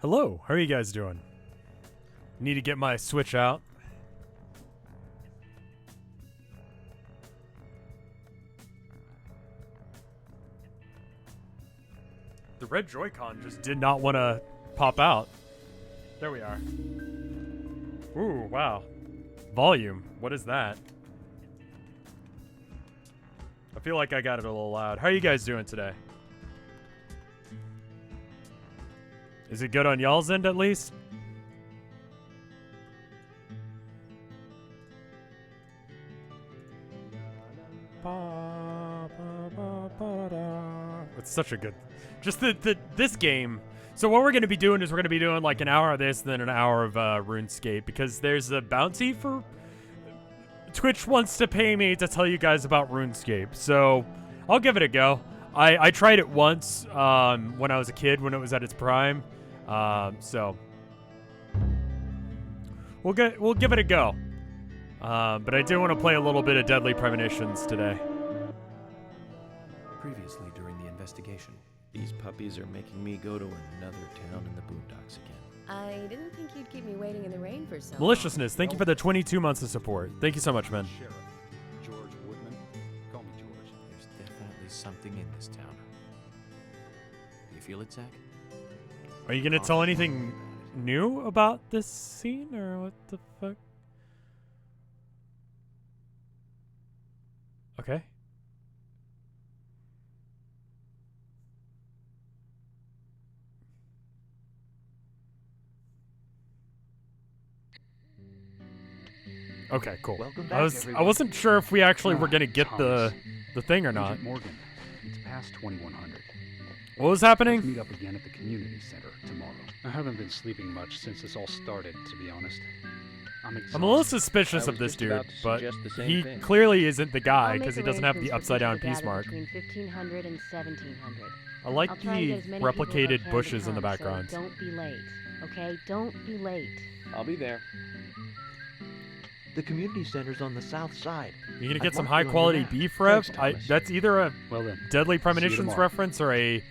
Hello, how are you guys doing? Need to get my Switch out. The red Joy-Con just did not want to pop out. There we are. Ooh, wow. Volume, what is that? I feel like I got it a little loud. How are you guys doing today? Is it good on y'all's end at least? It's such a good... Just this game. So what we're going to be doing is we're going to be doing like an hour of this and then an hour of RuneScape because there's a bounty for... Twitch wants to pay me to tell you guys about RuneScape. So I'll give it a go. I tried it once when I was a kid when it was at its prime. So we'll give it a go. But I do want to play a little bit of Deadly Premonitions today. Previously during the investigation, these puppies are making me go to another town in the boondocks again. I didn't think you'd keep me waiting in the rain for so long. Maliciousness, thank you for the 22 months of support. Thank you so much, man. Sheriff George Woodman. Call me George. There's definitely something in this town. Do you feel it, Zach? Are you going to tell anything new about this scene, or what the fuck? Okay. Okay, cool. Welcome back, I wasn't sure if we actually were gonna get the thing or not. Agent Morgan, it's past 2100. What was Let's happening? meet up again at the community center tomorrow. I haven't been sleeping much since this all started, to be honest. I'm exhausted. I'm a little suspicious I of was this just dude, about to but suggest the same he thing. clearly isn't the guy I'll because he make doesn't have the arrangements upside for down people to peace gather mark. Between 1500 and 1700. I like I'll try and the get as many people as I replicated can to bushes in the come, background. So don't be late, okay? Don't be late. I'll be there. The community center's on the south side. You gonna I've get some marked it high on quality your map. beef, Rev? Thanks, Thomas. That's either a Well then, Deadly see you Premonitions tomorrow. reference or a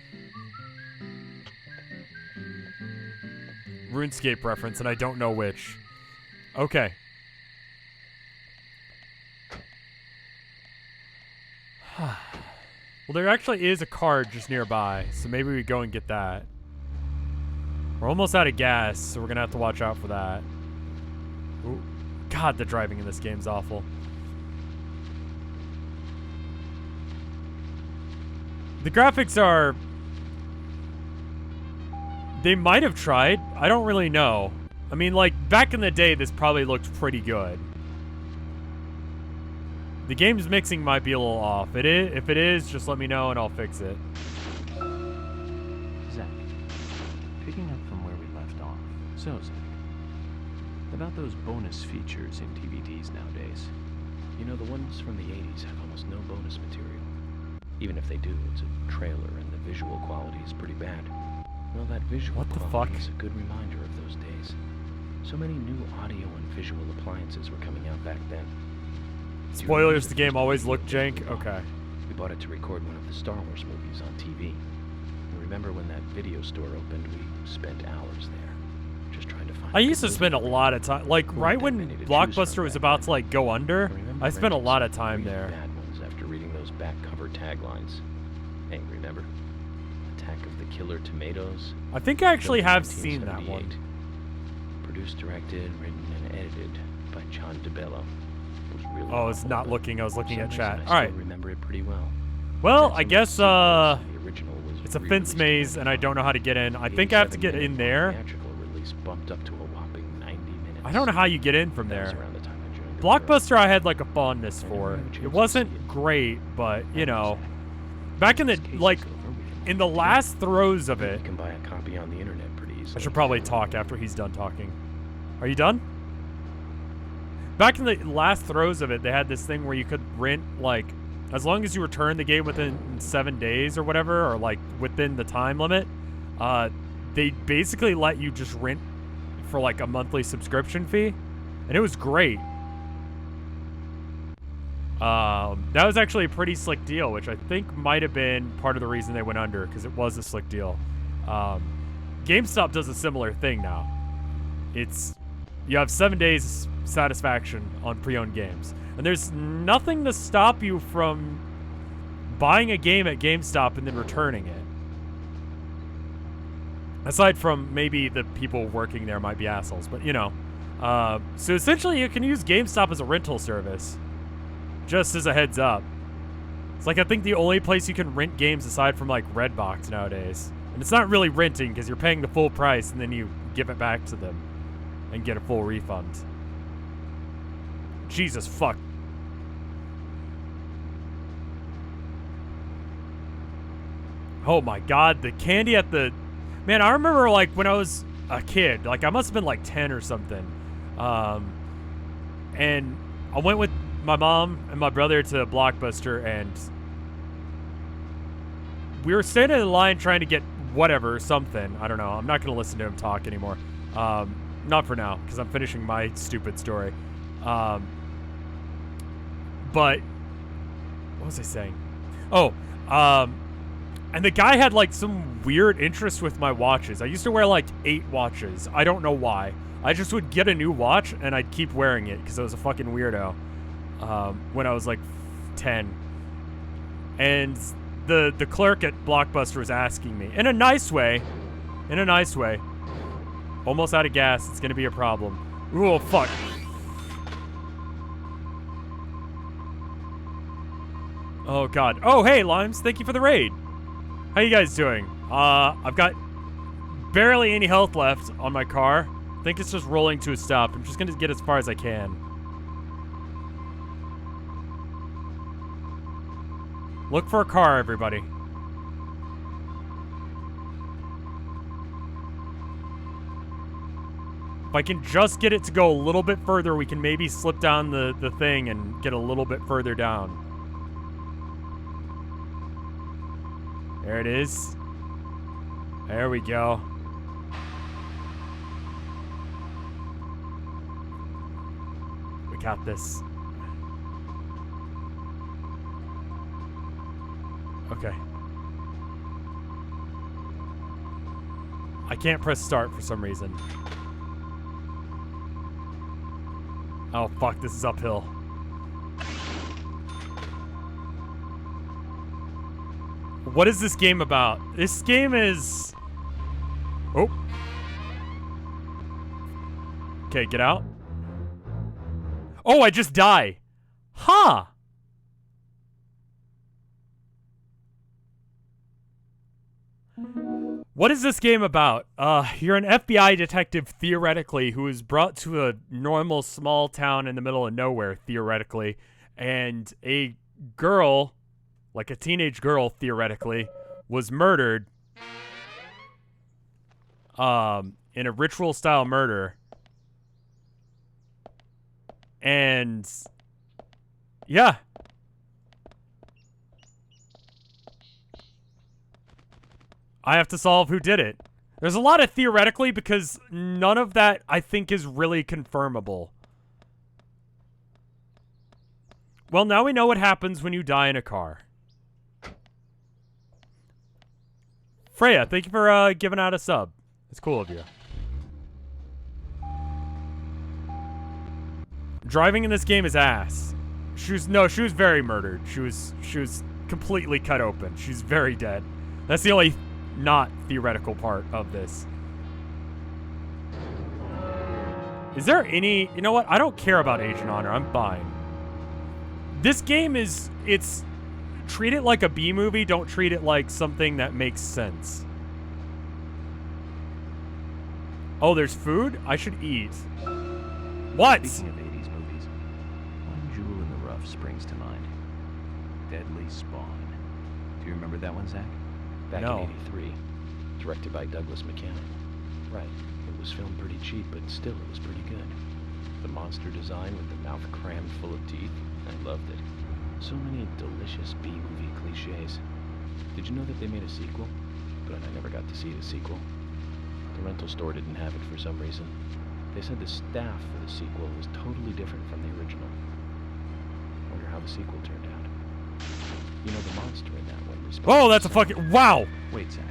RuneScape reference, and I don't know which. Okay. Well, there actually is a card just nearby, so maybe we go and get that. We're almost out of gas, so we're gonna have to watch out for that. Ooh. God, the driving in this game's awful. The graphics are... They might have tried. I don't really know. I mean, like, back in the day, this probably looked pretty good. The game's mixing might be a little off. If it is, just let me know and I'll fix it. Zach, picking up from where we left off. So, Zach, about those bonus features in DVDs nowadays. You know, the ones from the 80s have almost no bonus material. Even if they do, it's a trailer and the visual quality is pretty bad. Well, that visual What the quality fuck? is a good reminder of those days. So many new audio and visual appliances were coming out back then. Spoilers, the game always looked jank. Okay. We bought it to record one of the Star Wars movies on TV. And remember when that video store opened, we spent hours there, just trying to find... I used to good spend a movies. lot of time, like There right weren't when that many to choose Blockbuster from was back about then. to like go under, remember I spent a renting lot of some time really there. bad ones after reading those back cover taglines. Hey, remember? Attack of the Killer Tomatoes. I think I actually Built in have seen that 1978. one. Produced, directed, written, and edited by John DeBello. It was really Oh, it's awful, not but looking. I was for looking some at reason chat. I All still right. remember it pretty well. Well, Read I some of guess the sequels, the original was it's a re-released fence maze, and I don't know how to get in. I think I have to get in there. Theatrical release bumped up to a whopping 90 minutes. I don't know how you get in from That was there. around the time I joined the Blockbuster, I had like a fondness I never for. had a chance It to wasn't see it. great, but you Bureau. know, back in the This case like is over, we can in the watch it. last throes of You it. can buy a copy on the internet pretty easily. I should probably talk after he's done talking. Are you done? Back in the last throes of it, they had this thing where you could rent, like, as long as you return the game within 7 days or whatever, or like within the time limit, they basically let you just rent for like a monthly subscription fee, and it was great. That was actually a pretty slick deal, which I think might have been part of the reason they went under, because it was a slick deal. GameStop does a similar thing now. It's you have 7 days satisfaction on pre-owned games, and there's nothing to stop you from buying a game at GameStop and then returning it. Aside from maybe the people working there might be assholes, but you know. So essentially you can use GameStop as a rental service. Just as a heads up. It's like I think the only place you can rent games aside from like Redbox nowadays. And it's not really renting because you're paying the full price and then you give it back to them and get a full refund. Jesus fuck. Oh my god, the candy at the... Man, I remember like when I was a kid, like I must have been like 10 or something. And I went with my mom and my brother to Blockbuster, and we were standing in line trying to get whatever, something. I don't know. I'm not going to listen to him talk anymore. Not for now, because I'm finishing my stupid story. But what was I saying? Oh, and the guy had like some weird interest with my watches. I used to wear like 8 watches. I don't know why. I just would get a new watch and I'd keep wearing it because I was a fucking weirdo when I was like 10. And the clerk at Blockbuster was asking me in a nice way. Almost out of gas. It's gonna be a problem. Oh fuck. Oh god. Oh hey Limes, thank you for the raid. How you guys doing? I've got barely any health left on my car. I think it's just rolling to a stop. I'm just gonna get as far as I can. Look for a car, everybody. If I can just get it to go a little bit further, we can maybe slip down the thing and get a little bit further down. There it is. There we go. We got this. Okay. I can't press start for some reason. Oh fuck, this is uphill. What is this game about? This game is... Oh. Okay, get out. Oh, I just die. Huh. What is this game about? You're an FBI detective, theoretically, who is brought to a normal small town in the middle of nowhere, theoretically, and a girl, like a teenage girl, theoretically, was murdered, in a ritual-style murder, and, yeah. I have to solve who did it. There's a lot of theoretically because none of that, I think, is really confirmable. Well, now we know what happens when you die in a car. Freya, thank you for giving out a sub. It's cool of you. Driving in this game is ass. She was very murdered. She was completely cut open. She's very dead. That's the only not theoretical part of this. Is there any... You know what? I don't care about Agent Honor. I'm fine. This game is... It's... Treat it like a B movie. Don't treat it like something that makes sense. Oh, there's food? I should eat. What? Speaking of 80s movies, one jewel in the rough springs to mind. Deadly Spawn. Do you remember that one, Zach? Back No. in 83. Directed by Douglas McCann. Right. It was filmed pretty cheap, but still it was pretty good. The monster design with the mouth crammed full of teeth. I loved it. So many delicious B-movie cliches. Did you know that they made a sequel? But I never got to see the sequel. The rental store didn't have it for some reason. They said the staff for the sequel was totally different from the original. Wonder how the sequel turned out. You know, the monster in that one responds... Oh, that's a fucking... Wow! Wait, Zach.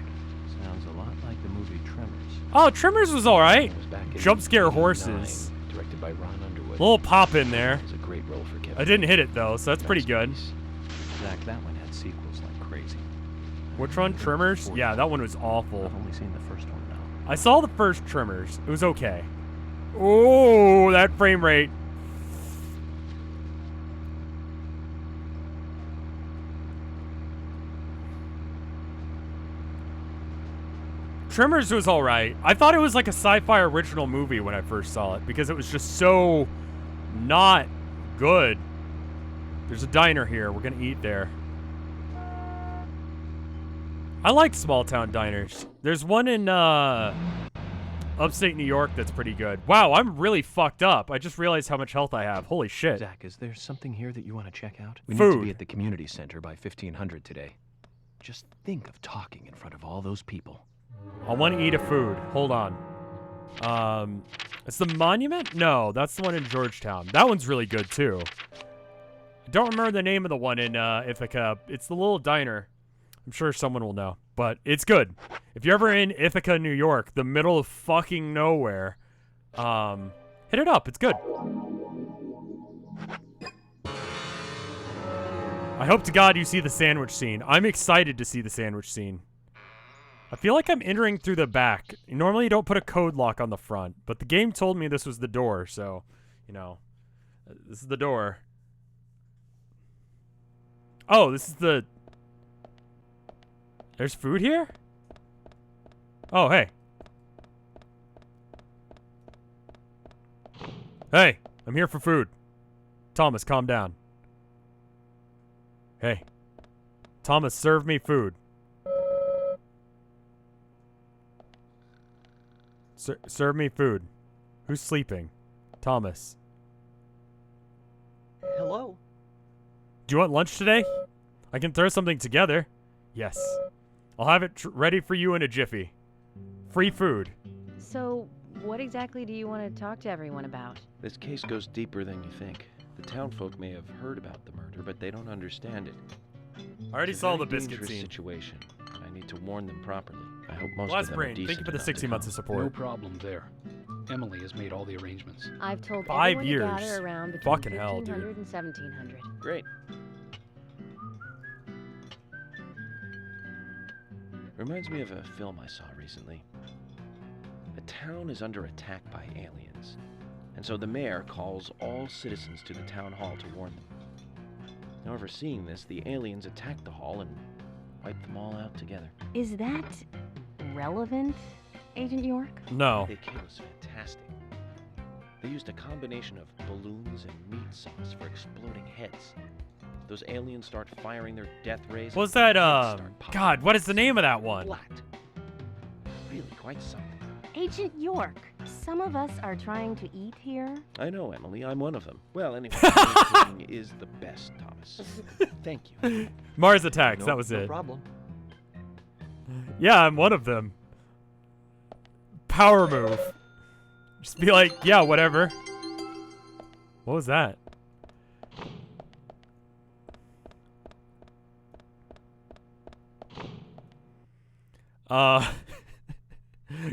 Sounds a lot like the movie Tremors. Oh, Tremors was alright. It was back in Jump scare 1989, horses. Directed by Ron Underwood. Little pop in there. It was a great role for Kevin. I didn't hit it though, so that's pretty good. Zach, that one had sequels like crazy. Which one? Tremors? Yeah, that one was awful. I've only seen the first one now. I saw the first Tremors. It was okay. Oh, that frame rate. Tremors was alright. I thought it was like a sci-fi original movie when I first saw it because it was just so not good. There's a diner here. We're gonna eat there. I like small town diners. There's one in upstate New York that's pretty good. Wow, I'm really fucked up. I just realized how much health I have. Holy shit. Zach, is there something here that you want to check out? We need Food. to be at the community center by 1500 today. Just think of talking in front of all those people. I want to eat a food. Hold on. It's the monument? No, that's the one in Georgetown. That one's really good too. I don't remember the name of the one in Ithaca. It's the little diner. I'm sure someone will know, but it's good. If you're ever in Ithaca, New York, the middle of fucking nowhere, hit it up. It's good. I hope to God you see the sandwich scene. I'm excited to see the sandwich scene. I feel like I'm entering through the back. Normally you don't put a code lock on the front, but the game told me this was the door, so, you know, this is the door. Oh, this is the... There's food here? Oh, hey. Hey, I'm here for food. Thomas, calm down. Hey. Thomas, serve me food. Serve me food. Who's sleeping? Thomas. Hello? Do you want lunch today? I can throw something together. Yes. I'll have it ready for you in a jiffy. Free food. So, what exactly do you want to talk to everyone about? This case goes deeper than you think. The townfolk may have heard about the murder, but they don't understand it. I already It's a saw very the biscuit dangerous scene. situation, and I need to warn them properly. I hope most Last of them brain, are thank decent you for the enough 60 to months come. of support. No problem there. Emily has made all the arrangements. I've told 5 everyone years. to gather around between Fucking hell, dude. 1500 and 1700. Great. Reminds me of a film I saw recently. A town is under attack by aliens, and so the mayor calls all citizens to the town hall to warn them. However, seeing this, the aliens attack the hall and wipe them all out together. Is that relevant, Agent York? No. The kid was fantastic. They used a combination of balloons and meat sauce for exploding heads. Those aliens start firing their death rays. What was that, heads start popping God, what is the name of that one? flat. Really quite something. Agent York, some of us are trying to eat here. I know, Emily. I'm one of them. Well, anyway, cooking is the best, Thomas. Thank you. Mars Attacks, No, that was no it. problem. Yeah, I'm one of them. Power move. Just be like, yeah, whatever. What was that?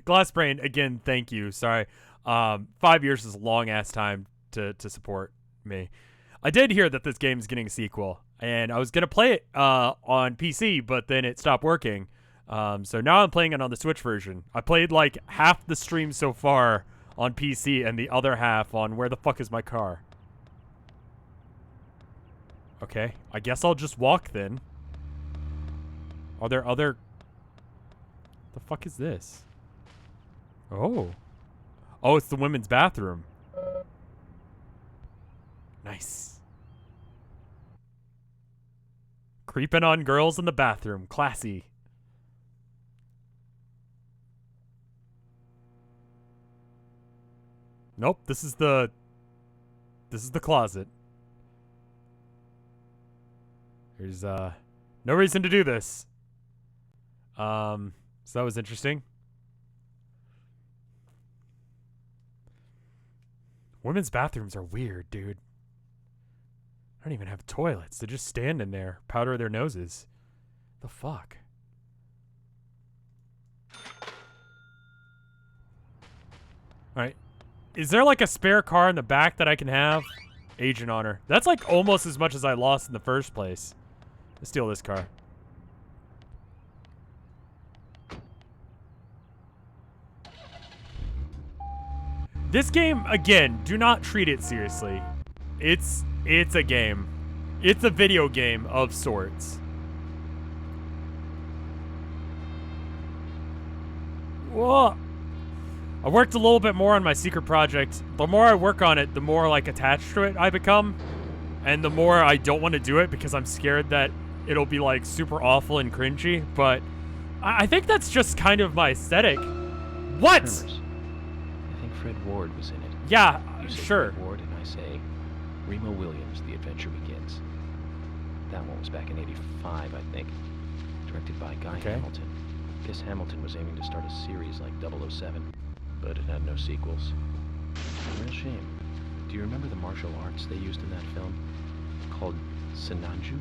Glass Brain, again, thank you. Sorry. 5 years is a long ass time to support me. I did hear that this game is getting a sequel, and I was gonna play it on PC, but then it stopped working. So now I'm playing it on the Switch version. I played like half the stream so far on PC and the other half on where the fuck is my car? Okay, I guess I'll just walk then. Are there other... The fuck is this? Oh. Oh, it's the women's bathroom. Nice. Creeping on girls in the bathroom. Classy. Nope, this is the closet. There's no reason to do this. So that was interesting. Women's bathrooms are weird, dude. I don't even have toilets. They just stand in there, powder their noses. The fuck? Alright. Is there like a spare car in the back that I can have? Agent honor. That's like almost as much as I lost in the first place. Let's steal this car. This game, again, do not treat it seriously. It's a game. It's a video game of sorts. Whoa. I worked a little bit more on my secret project. The more I work on it, the more like attached to it I become. And the more I don't want to do it because I'm scared that it'll be like super awful and cringy. But I think that's just kind of my aesthetic. What? Tremors. I think Fred Ward was in it. Yeah, You say sure. Fred Ward and I say Remo Williams, The Adventure Begins. That one was back in '85, I think. Directed by Guy Okay. Hamilton. Guess Hamilton was aiming to start a series like 007, but it had no sequels. A real shame. Do you remember the martial arts they used in that film? Called Senanju?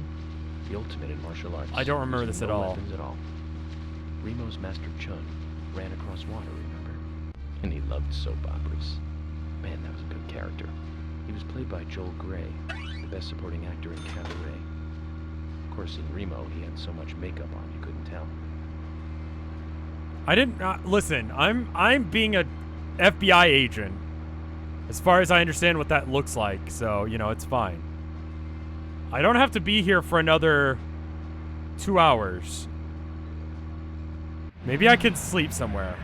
The ultimate in martial arts. I don't remember using this at no all. weapons at all. Remo's Master Chun ran across water, remember? And he loved soap operas. Man, that was a good character. He was played by Joel Grey, the best supporting actor in Cabaret. Of course, in Remo, he had so much makeup on you couldn't tell. I didn't listen. I'm being a FBI agent, as far as I understand what that looks like. So you know, it's fine. I don't have to be here for another 2 hours. Maybe I could sleep somewhere.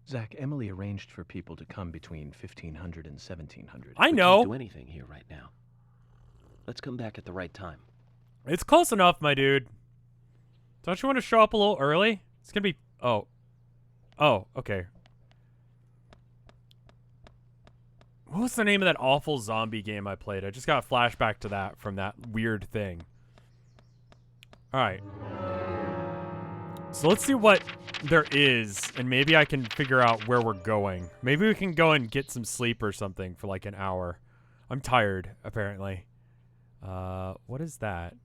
Zach, Emily arranged for people to come between 1500 and 1700. I We know. can't do anything here right now. Let's come back at the right time. It's close enough, my dude. Don't you want to show up a little early? It's gonna be. Oh, okay. What was the name of that awful zombie game I played? I just got a flashback to that from that weird thing. All right. So let's see what there is, and maybe I can figure out where we're going. Maybe we can go and get some sleep or something for like an hour. I'm tired, apparently. What is that?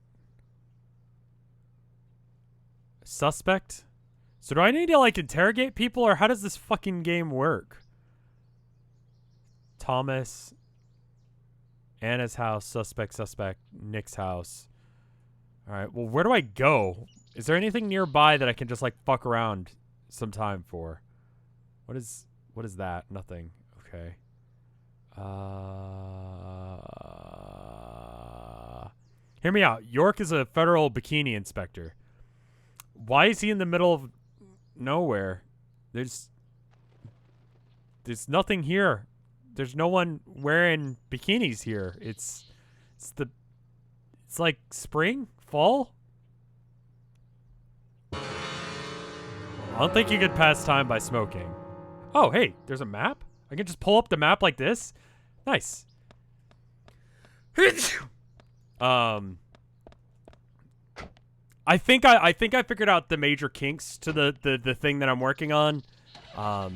Suspect? So do I need to like interrogate people, or how does this fucking game work? Thomas, Anna's house, suspect, Nick's house. All right, well, where do I go? Is there anything nearby that I can just like fuck around sometime for? What is that? Nothing. Okay. Hear me out. York is a federal bikini inspector. Why is he in the middle of nowhere? There's nothing here. There's no one wearing bikinis here. It's like spring, fall. I don't think you could pass time by smoking. Oh, hey, there's a map? I can just pull up the map like this? Nice. I think I figured out the major kinks to the thing that I'm working on. I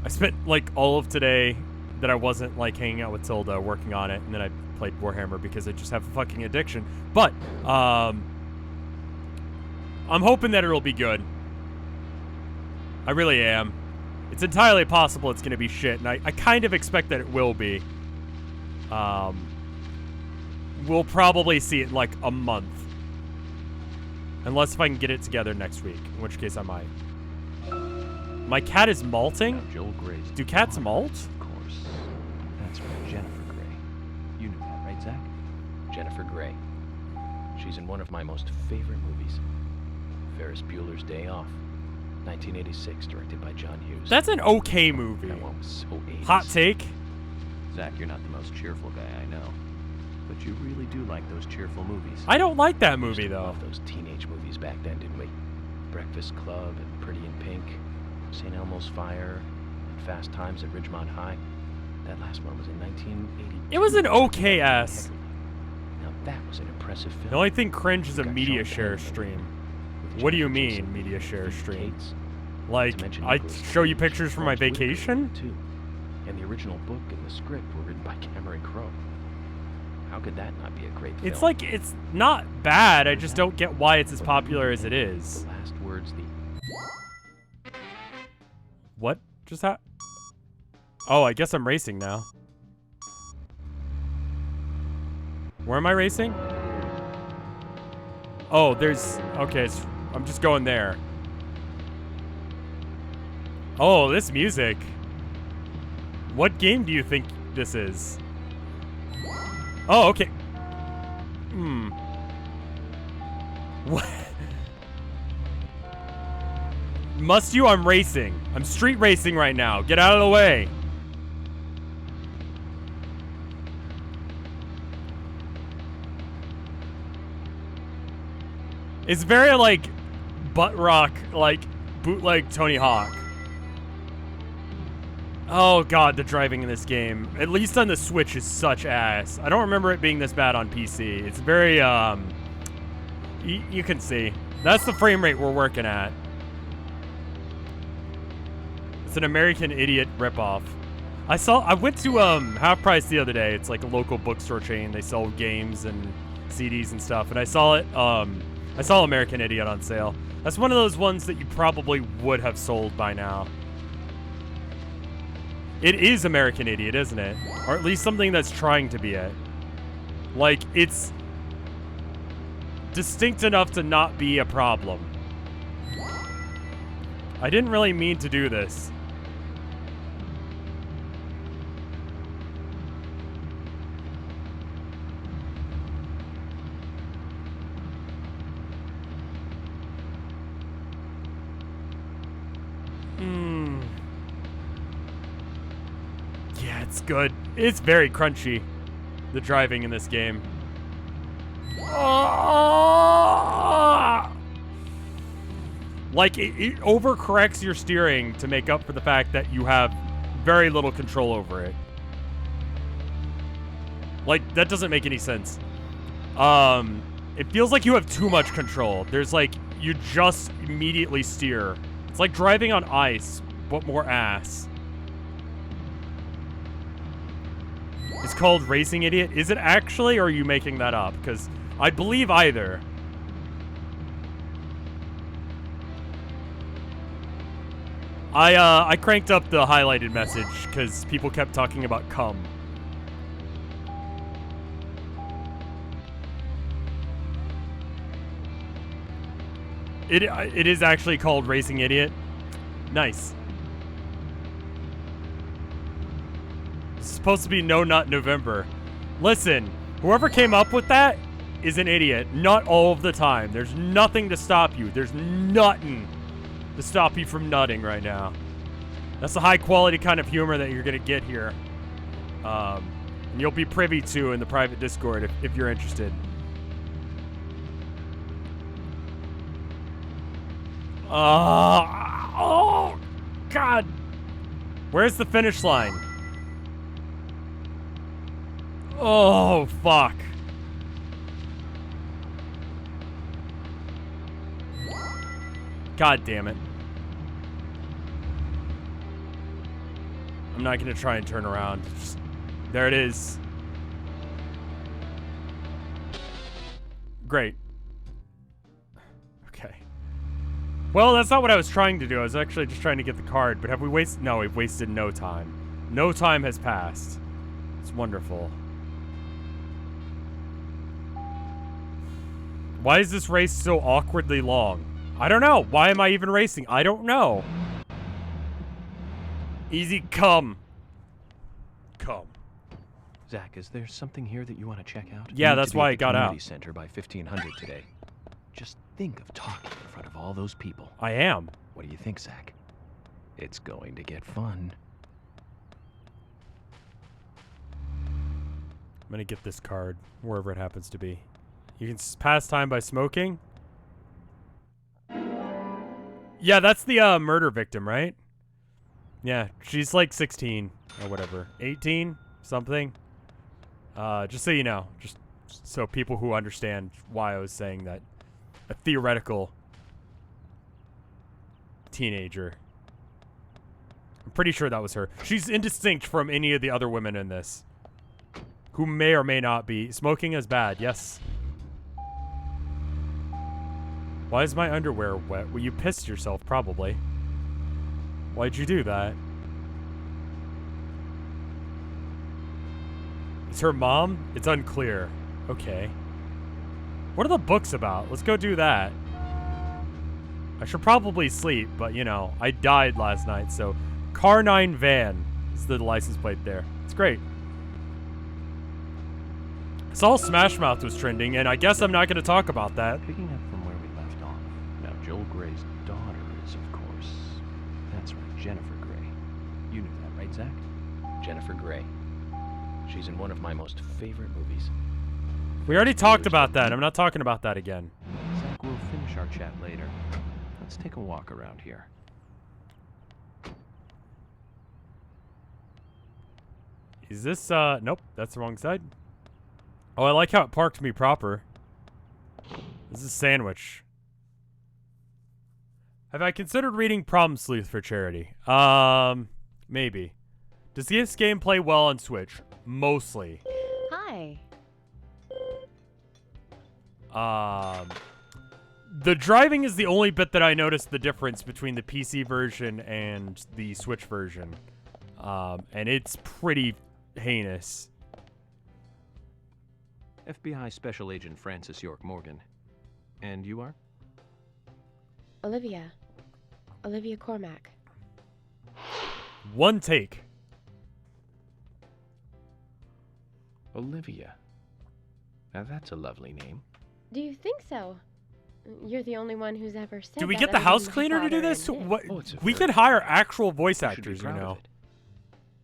spent like all of today that I wasn't like hanging out with Tilda working on it, and then I played Warhammer because I just have a fucking addiction. But I'm hoping that it'll be good. I really am. It's entirely possible it's gonna be shit, and I kind of expect that it will be. We'll probably see it in like a month. Unless if I can get it together next week, in which case I might. My cat is malting? Now, Joel Gray's Do cats gone, molt? Of course. That's from Jennifer Grey. You knew that, right, Zach? Jennifer Grey. She's in one of my most favorite movies. Ferris Bueller's Day Off. 1986, directed by John Hughes. That's an okay movie. That one was so 80s. Hot take? Zach, you're not the most cheerful guy I know. But you really do like those cheerful movies. I don't like that We used movie, to though. love those teenage movies back then, didn't we? Breakfast Club and Pretty in Pink, St. Elmo's Fire, and Fast Times at Ridgemont High. That last one was in 1982. It was an okay ass. Now that was an impressive film. The only thing cringe is a Got media shown share to stream. with What do you Jennifer mean, Jason media Leigh, share Phoebe stream? Cates, Like, not to mention I Nicolas show you Cage, pictures from my Forrest Whitaker, vacation? too. And the original book and the script were written by Cameron Crowe. How could that not be a great film? It's like, it's not bad. I just don't get why it's as popular as it is. The last words, What just happened? Oh, I guess I'm racing now. Where am I racing? Oh, there's... Okay, I'm just going there. Oh, this music. What game do you think this is? Oh, okay. What? Must you? I'm racing. I'm street racing right now. Get out of the way. It's very, like, butt rock, like, bootleg Tony Hawk. Oh, God, the driving in this game, at least on the Switch, is such ass. I don't remember it being this bad on PC. It's very, you can see. That's the frame rate we're working at. It's an American Idiot ripoff. I went to, Half Price the other day. It's like a local bookstore chain. They sell games and CDs and stuff. And I saw it, I saw American Idiot on sale. That's one of those ones that you probably would have sold by now. It is American Idiot, isn't it? Or at least something that's trying to be it. Like, it's distinct enough to not be a problem. I didn't really mean to do this. Yeah, it's good. It's very crunchy, the driving in this game. Like, it overcorrects your steering to make up for the fact that you have very little control over it. Like, that doesn't make any sense. It feels like you have too much control. There's like, you just immediately steer. It's like driving on ice, but more ass. It's called Racing Idiot. Is it actually, or are you making that up? Because I believe either. I cranked up the highlighted message because people kept talking about cum. It is actually called Racing Idiot. Nice. It's supposed to be No Nut November. Listen, whoever came up with that is an idiot. Not all of the time. There's nothing to stop you. There's nothing to stop you from nutting right now. That's the high quality kind of humor that you're gonna get here. And you'll be privy to in the private Discord if you're interested. Oh, God. Where's the finish line? Oh, fuck. God damn it. I'm not going to try and turn around. Just, there it is. Great. Okay. Well, that's not what I was trying to do. I was actually just trying to get the card. But have we wasted... No, we've wasted no time. No time has passed. It's wonderful. Why is this race so awkwardly long? I don't know. Why am I even racing? I don't know. Easy come. Come. Zach, is there something here that you want to check out? Yeah, We need that's to be why at I the got out. community center by 1500 today. Just think of talking in front of all those people. I am. What do you think, Zach? It's going to get fun. I'm gonna get this card, wherever it happens to be. You can pass time by smoking? Yeah, that's the murder victim, right? Yeah, she's like 16 or whatever. 18? Something? Just so you know. Just so people who understand why I was saying that. A theoretical teenager. I'm pretty sure that was her. She's indistinct from any of the other women in this. who may or may not be. Smoking is bad, yes. Why is my underwear wet? Well, you pissed yourself, probably. Why'd you do that? Is her mom? It's unclear. Okay. What are the books about? Let's go do that. I should probably sleep, but you know, I died last night, so Car 9 Van is the license plate there. It's great. I saw Smash Mouth was trending, and I guess I'm not going to talk about that. Picking up from where we left off. Now, Joel Gray's daughter is, of course... That's right, Jennifer Gray. You knew that, right, Zach? Jennifer Gray. She's in one of my most favorite movies. We already talked about that. I'm not talking about that again. Zach, we'll finish our chat later. Let's take a walk around here. Is this, nope, that's the wrong side. Oh, I like how it parked me proper. This is a sandwich. Have I considered reading Problem Sleuth for charity? Maybe. Does this game play well on Switch? Mostly. Hi. The driving is the only bit that I noticed the difference between the PC version and the Switch version. And it's pretty heinous. FBI Special Agent Francis York Morgan. And you are? Olivia. Olivia Cormack. One take. Olivia. Now that's a lovely name. Do you think so? You're the only one who's ever said Do we that get the other than house my cleaner to do father this? and Nick. What? Oh, it's a We very- could hire actual voice You should be actors, you proud of know. it.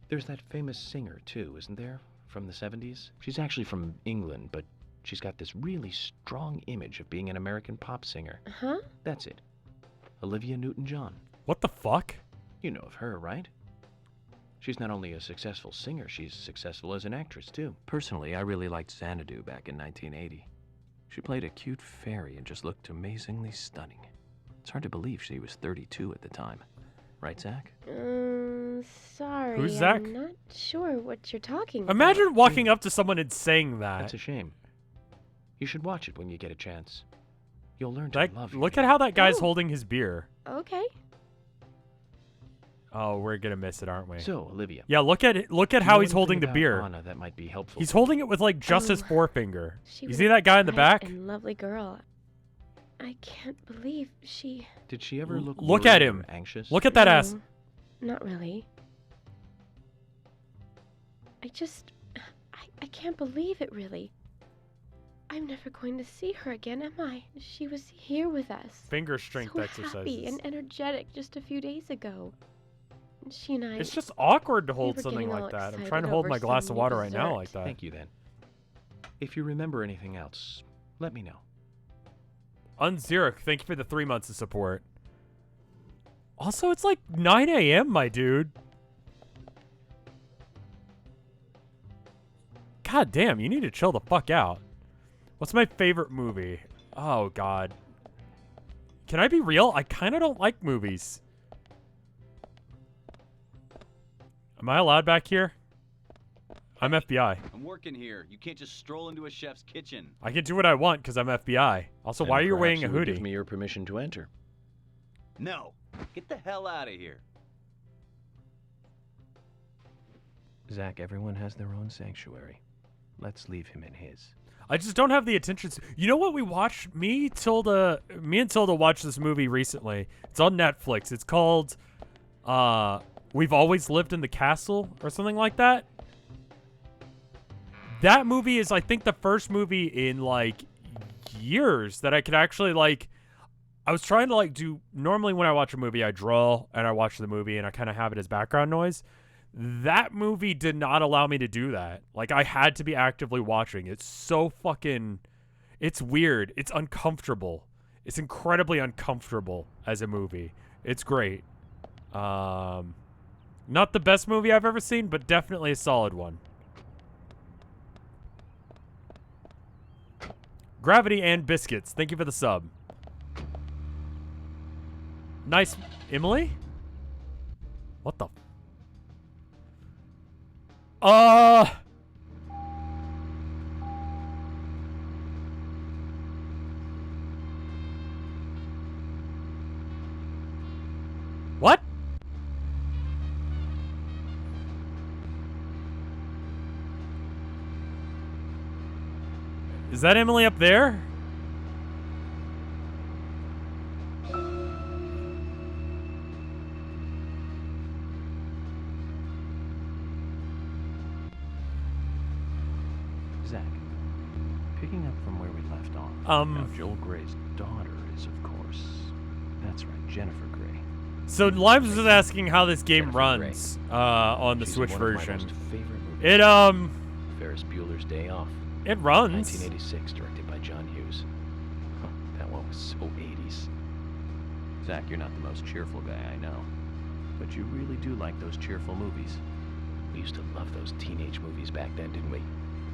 There's that famous singer, too, isn't there? From the 70s? She's actually from England, but she's got this really strong image of being an American pop singer. Huh? That's it. Olivia Newton-John. What the fuck? You know of her, right? She's not only a successful singer, she's successful as an actress, too. Personally, I really liked Xanadu back in 1980. She played a cute fairy and just looked amazingly stunning. It's hard to believe she was 32 at the time. Right, Zach? Sorry. Who's Zach? I'm not sure what you're talking Imagine about. walking up to someone and saying that. That's a shame. You should watch it when you get a chance. You'll learn to Like, love look your at how that guy's Oh. holding his beer. Okay. Oh, we're gonna miss it, aren't we? So, Olivia. Yeah, look at it. Look at do you how know he's holding the anything about beer. Anna that might be helpful He's to you? holding it with like just his Oh, forefinger. She You was see a that guy in the bright back? and lovely girl. I can't believe she... Did she ever look Look at worried him. or anxious? Look at that ass. No, not really. I just... I can't believe it, really. I'm never going to see her again, am I? She was here with us. Finger strength so exercises. happy and energetic just a few days ago. She and I... It's just awkward to hold were something getting all like that. I'm excited trying to hold over my glass some of new water right now dessert. like that. Thank you, then. If you remember anything else, let me know. Unzirk, thank you for the 3 months of support. Also, it's like 9 a.m., my dude. God damn, you need to chill the fuck out. What's my favorite movie? Oh, God. Can I be real? I kind of don't like movies. Am I allowed back here? I'm FBI. I'm working here. You can't just stroll into a chef's kitchen. I can do what I want because I'm FBI. Also, And why are you perhaps wearing a would hoodie? Give me your permission to enter. No. Get the hell out of here. Zach, everyone has their own sanctuary. Let's leave him in his. I just don't have the attention. You know what we watched? Me and Tilda watched this movie recently. It's on Netflix. It's called We've Always Lived in the Castle or something like that. That movie is, I think, the first movie in like years that I could actually like. I was trying to like do. Normally, when I watch a movie, I draw and I watch the movie and I kind of have it as background noise. That movie did not allow me to do that. Like, I had to be actively watching. It's so fucking... It's weird. It's uncomfortable. It's incredibly uncomfortable as a movie. It's great. Not the best movie I've ever seen, but definitely a solid one. Gravity and Biscuits. Thank you for the sub. Nice. Emily? What the... Is that Emily up there? Zach, picking up from where we left off. Now, Joel Gray's daughter is, of course, that's right, Jennifer Gray. So Limes was asking how this game Jennifer runs on the She's Switch in one version. Of my most favorite movies. It Ferris Bueller's Day Off. it runs. 1986, directed by John Hughes. Huh, that one was so 80s. Zach, you're not the most cheerful guy I know, but you really do like those cheerful movies. We used to love those teenage movies back then, didn't we?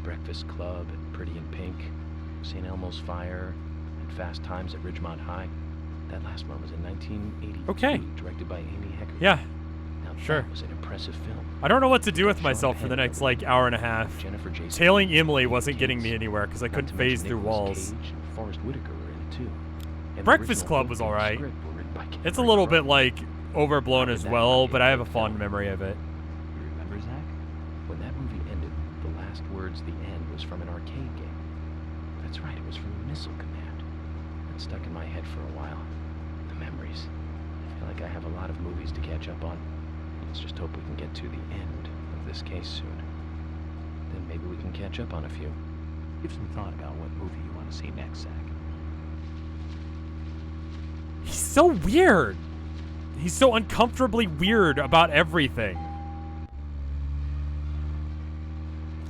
Breakfast Club and Pretty in Pink, St. Elmo's Fire, and Fast Times at Ridgemont High. That last one was in 1982, Okay. directed by Amy Hecker. Yeah, Now, sure. That was an impressive film. I don't know what to do with myself for the next like hour and a half. Jennifer Jason Tailing Emily Leigh wasn't getting me Gates. anywhere because I Not couldn't to phase mention through Nicolas walls. Cage and Forrest Whitaker were in it too. And the Breakfast original Club book was and alright. script were written by Ken It's a little bit Wright. like overblown How as did that well, not but get I have a good fond film? memory of it. You remember, Zach? When that movie ended, the last words, the end, was from an arcade game. That's right, it was from Missile Command. That stuck in my head for a while. The memories. I feel like I have a lot of movies to catch up on. Let's just hope we can get to the end of this case soon. Then maybe we can catch up on a few. Give some thought about what movie you want to see next, Zach. He's so weird. He's so uncomfortably weird about everything.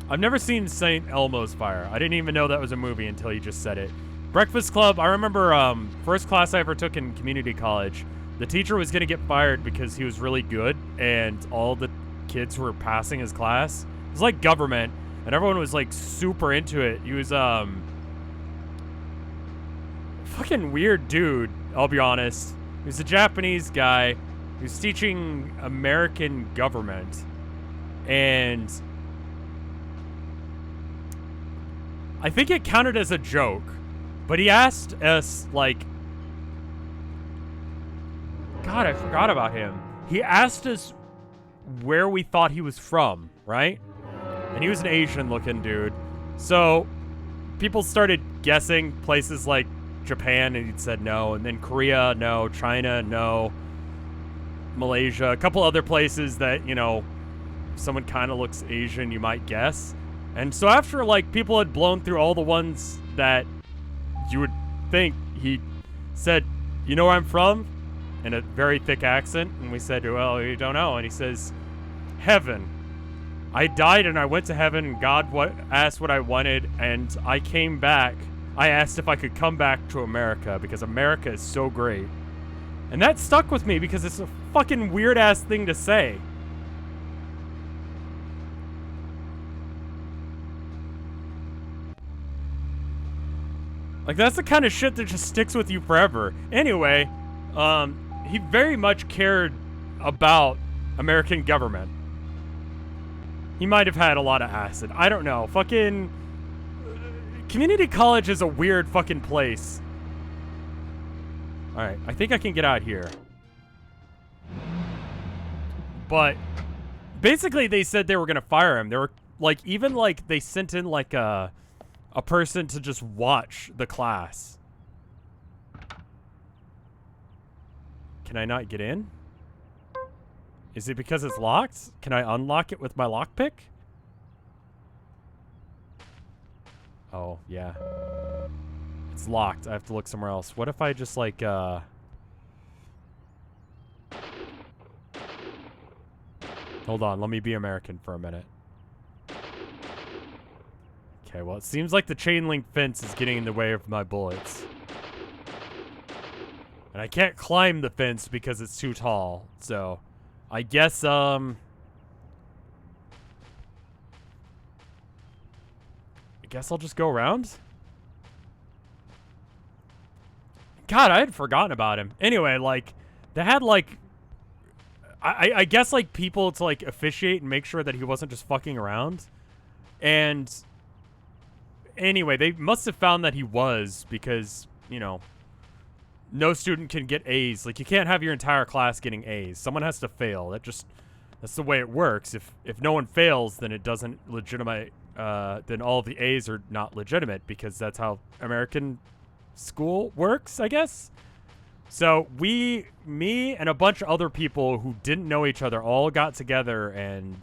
I've never seen St. Elmo's Fire. I didn't even know that was a movie until you just said it. Breakfast Club, I remember first class I ever took in community college. The teacher was going to get fired because he was really good and all the kids who were passing his class. It was like government and everyone was like super into it. He was fucking weird dude, I'll be honest. He was a Japanese guy who was teaching American government, and I think it counted as a joke, but he asked us, like, God, I forgot about him. He asked us where we thought he was from, right? And he was an Asian-looking dude. So people started guessing places like Japan, and he'd said no, and then Korea, no, China, no, Malaysia, a couple other places that, you know, if someone kind of looks Asian, you might guess. And so after, like, people had blown through all the ones that you would think, he said, you know where I'm from? In a very thick accent. And we said, well, you don't know. And he says, heaven. I died and I went to heaven, and God asked what I wanted, and I came back. I asked if I could come back to America because America is so great. And that stuck with me because it's a fucking weird-ass thing to say. Like, that's the kind of shit that just sticks with you forever. Anyway, he very much cared about American government. He might have had a lot of acid. I don't know. Fucking community college is a weird fucking place. Alright, I think I can get out here. But basically they said they were gonna fire him. They were like, even like they sent in like a person to just watch the class. Can I not get in? Is it because it's locked? Can I unlock it with my lockpick? Oh, yeah. It's locked. I have to look somewhere else. What if I just, like, Hold on, let me be American for a minute. Okay, well, it seems like the chain link fence is getting in the way of my bullets. And I can't climb the fence because it's too tall, so I guess, I guess I'll just go around? God, I had forgotten about him. Anyway, like, they had, like, I guess, like, people to, like, officiate and make sure that he wasn't just fucking around. And anyway, they must have found that he was because, you know, no student can get A's. Like, you can't have your entire class getting A's. Someone has to fail. That's the way it works. If no one fails, then it doesn't then all the A's are not legitimate because that's how American school works, I guess. So me and a bunch of other people who didn't know each other all got together and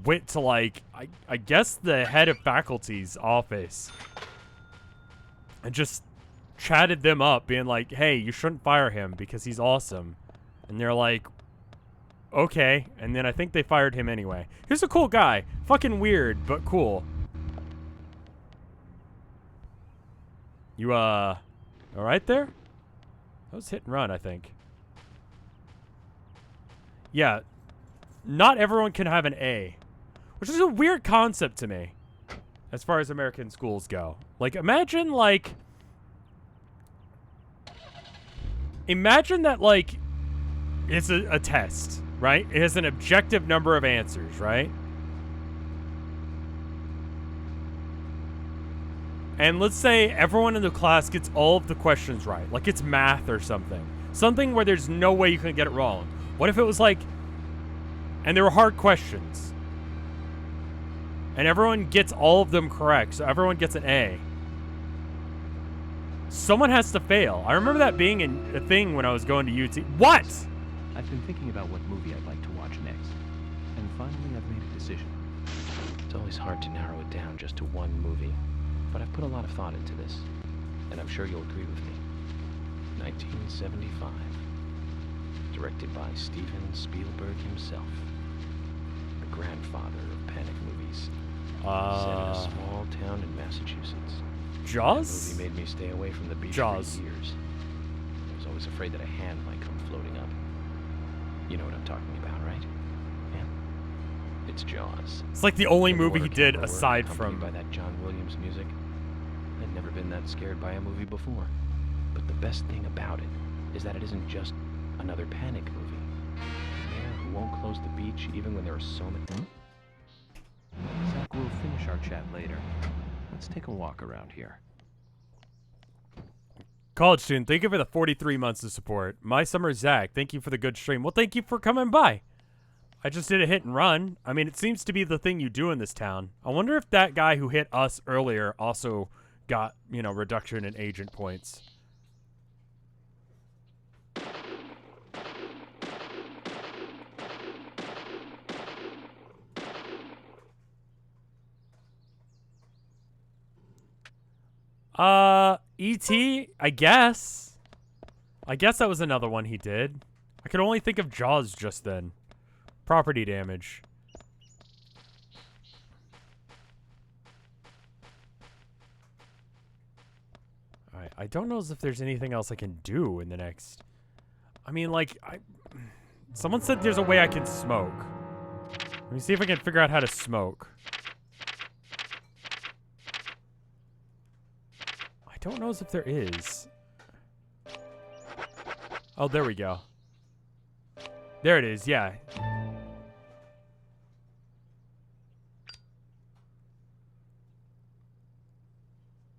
went to, like, I guess the head of faculty's office and just chatted them up, being like, hey, you shouldn't fire him because he's awesome. And they're like, okay. And then I think they fired him anyway. He's a cool guy. Fucking weird, but cool. You, all right there? That was hit and run, I think. Yeah. Not everyone can have an A. Which is a weird concept to me. As far as American schools go. Like, imagine, like... Imagine that, like... It's a test, right? It has an objective number of answers, right? And let's say everyone in the class gets all of the questions right. Like it's math or something. Something where there's no way you can get it wrong. What if it was like... And they were hard questions. And everyone gets all of them correct, so everyone gets an A. Someone has to fail. I remember that being a thing when I was going to UT. What? I've been thinking about what movie I'd like to watch next. And finally, I've made a decision. It's always hard to narrow it down just to one movie. But I've put a lot of thought into this. And I'm sure you'll agree with me. 1975. Directed by Steven Spielberg himself. The grandfather of panic movies. Set in a small town in Massachusetts. Jaws? The movie made me stay away from the beach Jaws. for years. I was always afraid that a hand might come floating up. You know what I'm talking about, right? Yeah. It's Jaws. It's like the only The movie he water did camera work aside accompanied from... by that John Williams music. I'd never been that scared by a movie before. But the best thing about it is that it isn't just another panic movie. The mayor who won't close the beach even when there are so many... Zach, we'll finish our chat later. Let's take a walk around here. College student, thank you for the 43 months of support. My summer Zach, thank you for the good stream. Well, thank you for coming by. I just did a hit and run. I mean, it seems to be the thing you do in this town. I wonder if that guy who hit us earlier also got, you know, reduction in agent points. E.T., I guess. I guess that was another one he did. I could only think of Jaws just then. Property damage. Alright, I don't know as if there's anything else I can do in the next... I mean, like, someone said there's a way I can smoke. Let me see if I can figure out how to smoke. I don't know as if there is. Oh, there we go. There it is, yeah.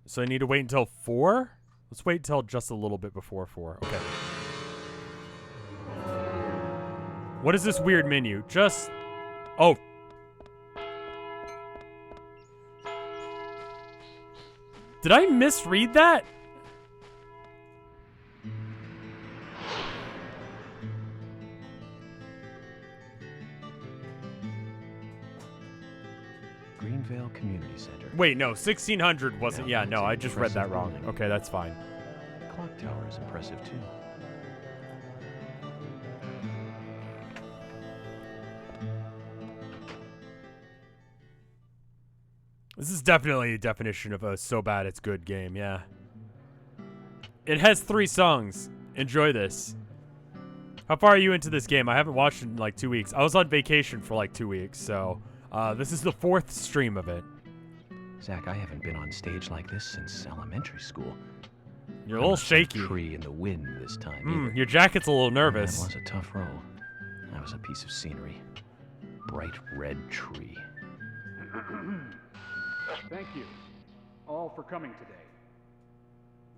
So I need to wait until 4? Let's wait until just a little bit before 4. Okay. What is this weird menu? Just... Oh. Did I misread that? Greenvale Community Center. Wait, no, 1600 wasn't. Yeah, no, I just read that wrong. Okay, that's fine. The clock tower is impressive too. This is definitely a definition of a so bad it's good game, yeah. It has 3 songs. Enjoy this. How far are you into this game? I haven't watched it in like 2 weeks. I was on vacation for like 2 weeks, so this is the 4th stream of it. Zach, I haven't been on stage like this since elementary school. You're a little shaky. Tree in the wind this time. Either. Your jacket's a little nervous. That was a tough role. That was a piece of scenery. Bright red tree. Thank you all for coming today.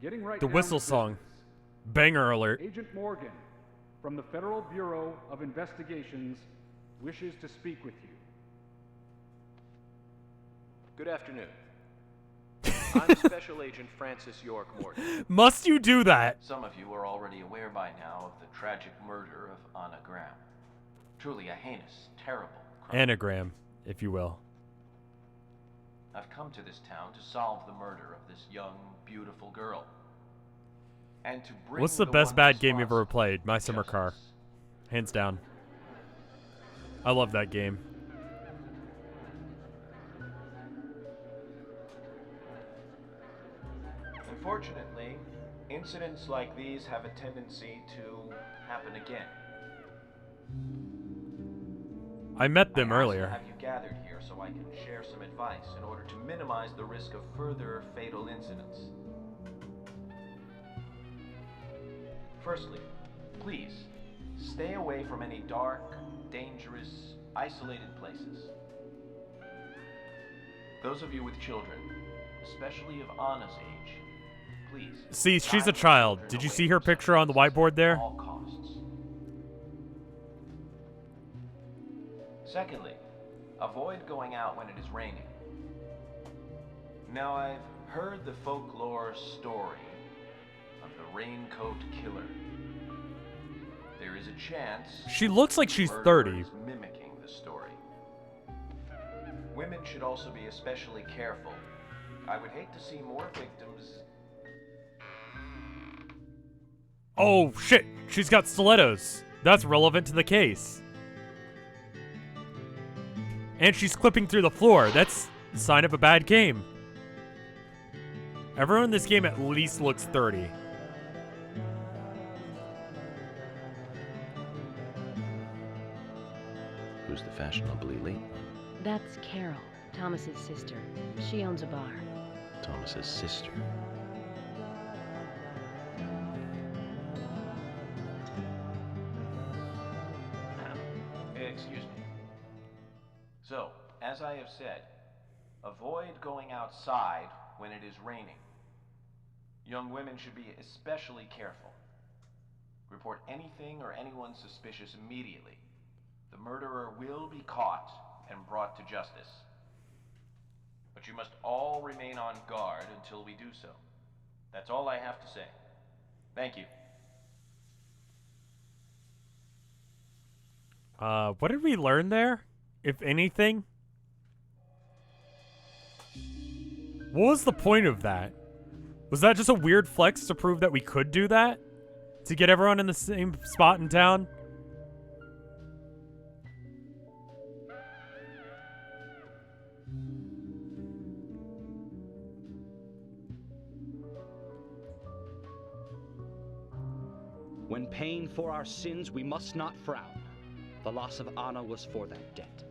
Getting right The down whistle to song. business. Banger alert. Agent Morgan from the Federal Bureau of Investigations wishes to speak with you. Good afternoon. I'm Special Agent Francis York Morton. Must you do that? Some of you are already aware by now of the tragic murder of Anna Graham. Truly a heinous, terrible crime. Anagram, if you will. I've come to this town to solve the murder of this young, beautiful girl. And to bring What's the the best one bad game you've ever responsible played? My to Summer Car. justice. Hands down. I love that game. Unfortunately, incidents like these have a tendency to happen again. I met them I asked to earlier. have you gathered here so I can share some advice in order to minimize the risk of further fatal incidents. Firstly, please stay away from any dark, dangerous, isolated places. Those of you with children, especially of Anna's age, please. See, she's a guide child. your Did children you away see her from picture on the such places whiteboard there? at all costs. Secondly, avoid going out when it is raining. Now, I've heard the folklore story of the Raincoat Killer. There is a chance She looks like the she's murderer 30. is mimicking the story. Women should also be especially careful. I would hate to see more victims. Oh, shit. She's got stilettos. That's relevant to the case. And she's clipping through the floor. That's a sign of a bad game. Everyone in this game at least looks 30. Who's the fashionably late? That's Carol, Thomas's sister. She owns a bar. Thomas's sister. Excuse me. So, as I have said, avoid going outside when it is raining. Young women should be especially careful. Report anything or anyone suspicious immediately. The murderer will be caught and brought to justice. But you must all remain on guard until we do so. That's all I have to say. Thank you. What did we learn there? If anything? What was the point of that? Was that just a weird flex to prove that we could do that? To get everyone in the same spot in town? When paying for our sins, we must not frown. The loss of Anna was for that debt.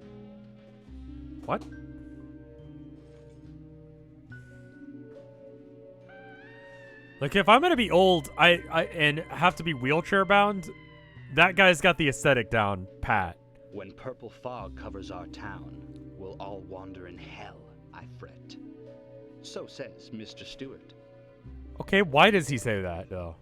What? Like, if I'm gonna be old, and have to be wheelchair bound, that guy's got the aesthetic down pat. When purple fog covers our town, we'll all wander in hell, I fret. So says Mr. Stewart. Okay, why does he say that, though?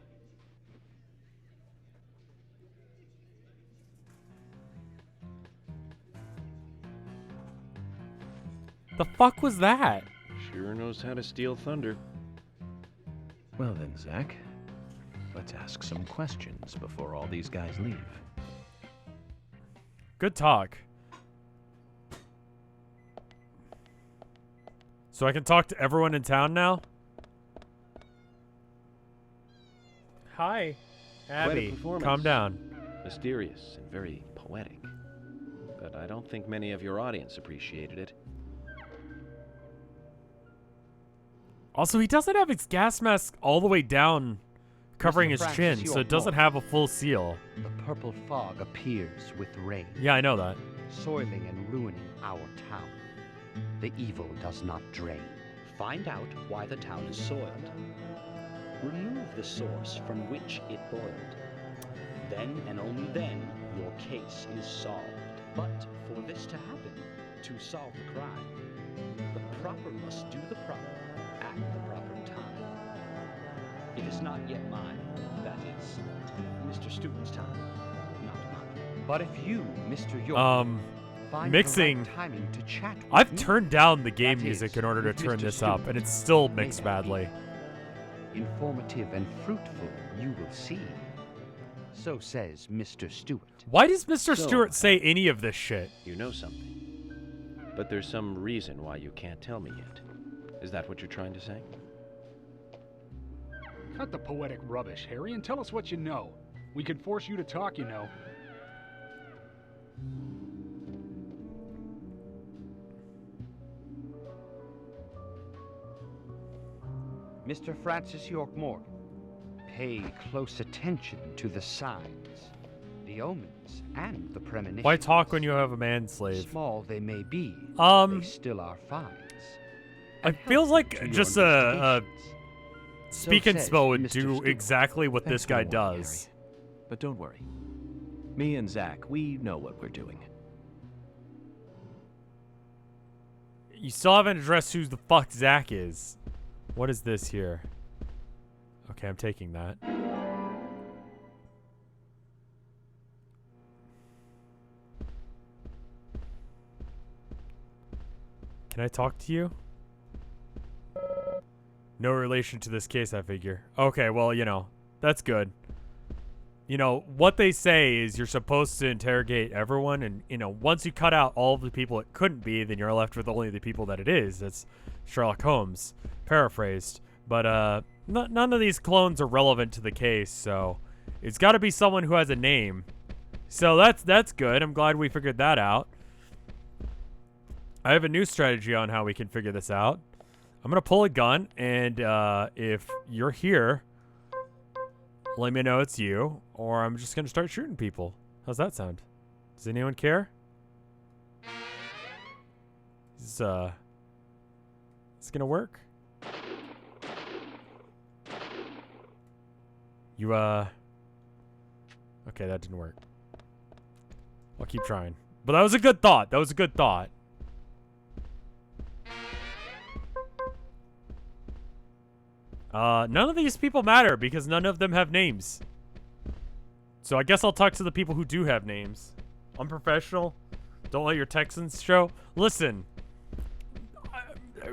The fuck was that? Sure knows how to steal thunder. Well then, Zach, let's ask some questions before all these guys leave. Good talk. So I can talk to everyone in town now? Hi, Abby. performance. Calm down. Mysterious and very poetic. But I don't think many of your audience appreciated it. Also, he doesn't have his gas mask all the way down, covering his Francis, chin, you so are it doesn't wrong. have a full seal. The purple fog appears with rain, Yeah, I know that. soiling and ruining our town. The evil does not drain. Find out why the town is soiled. Remove the source from which it boiled. Then and only then your case is solved. But for this to happen, to solve the crime, the proper must do the proper at the proper time. It is not yet mine, that is, Mr. Stewart's time, not mine. But if you, Mr. York, Find mixing. The right timing to chat with I've me. turned down the game That music is, in order to with turn Mr. this up, Stewart. and it's still May mixed that be. badly. Informative and fruitful, you will see. So says Mr. Stewart. Why does Mr. So, Stewart say any of this shit? You know something. But there's some reason why you can't tell me yet. Is that what you're trying to say? Cut the poetic rubbish, Harry, and tell us what you know. We could force you to talk, you know. Mr. Francis York Morgan, pay close attention to the signs, the omens, and the premonitions. Why talk when you have a manslave? Small they may be, Um, they still are finds. It feels like to your just a investigations. speak So and says spell would Mr. do Stewart. exactly what Thanks this for guy the warning, does. Harry. But don't worry. Me and Zach, we know what we're doing. You still haven't addressed who the fuck Zach is. What is this here? Okay, I'm taking that. Can I talk to you? No relation to this case, I figure. Okay, well, you know, that's good. You know, what they say is you're supposed to interrogate everyone, and, you know, once you cut out all of the people it couldn't be, then you're left with only the people that it is. That's Sherlock Holmes, paraphrased. But, none of these clones are relevant to the case, so it's got to be someone who has a name. So that's good. I'm glad we figured that out. I have a new strategy on how we can figure this out. I'm going to pull a gun, and if you're here, let me know it's you, or I'm just going to start shooting people. How's that sound? Does anyone care? Is this going to work? You, okay, that didn't work. I'll keep trying. But that was a good thought. That was a good thought. None of these people matter because none of them have names. So I guess I'll talk to the people who do have names. Unprofessional. Don't let your Texans show. Listen.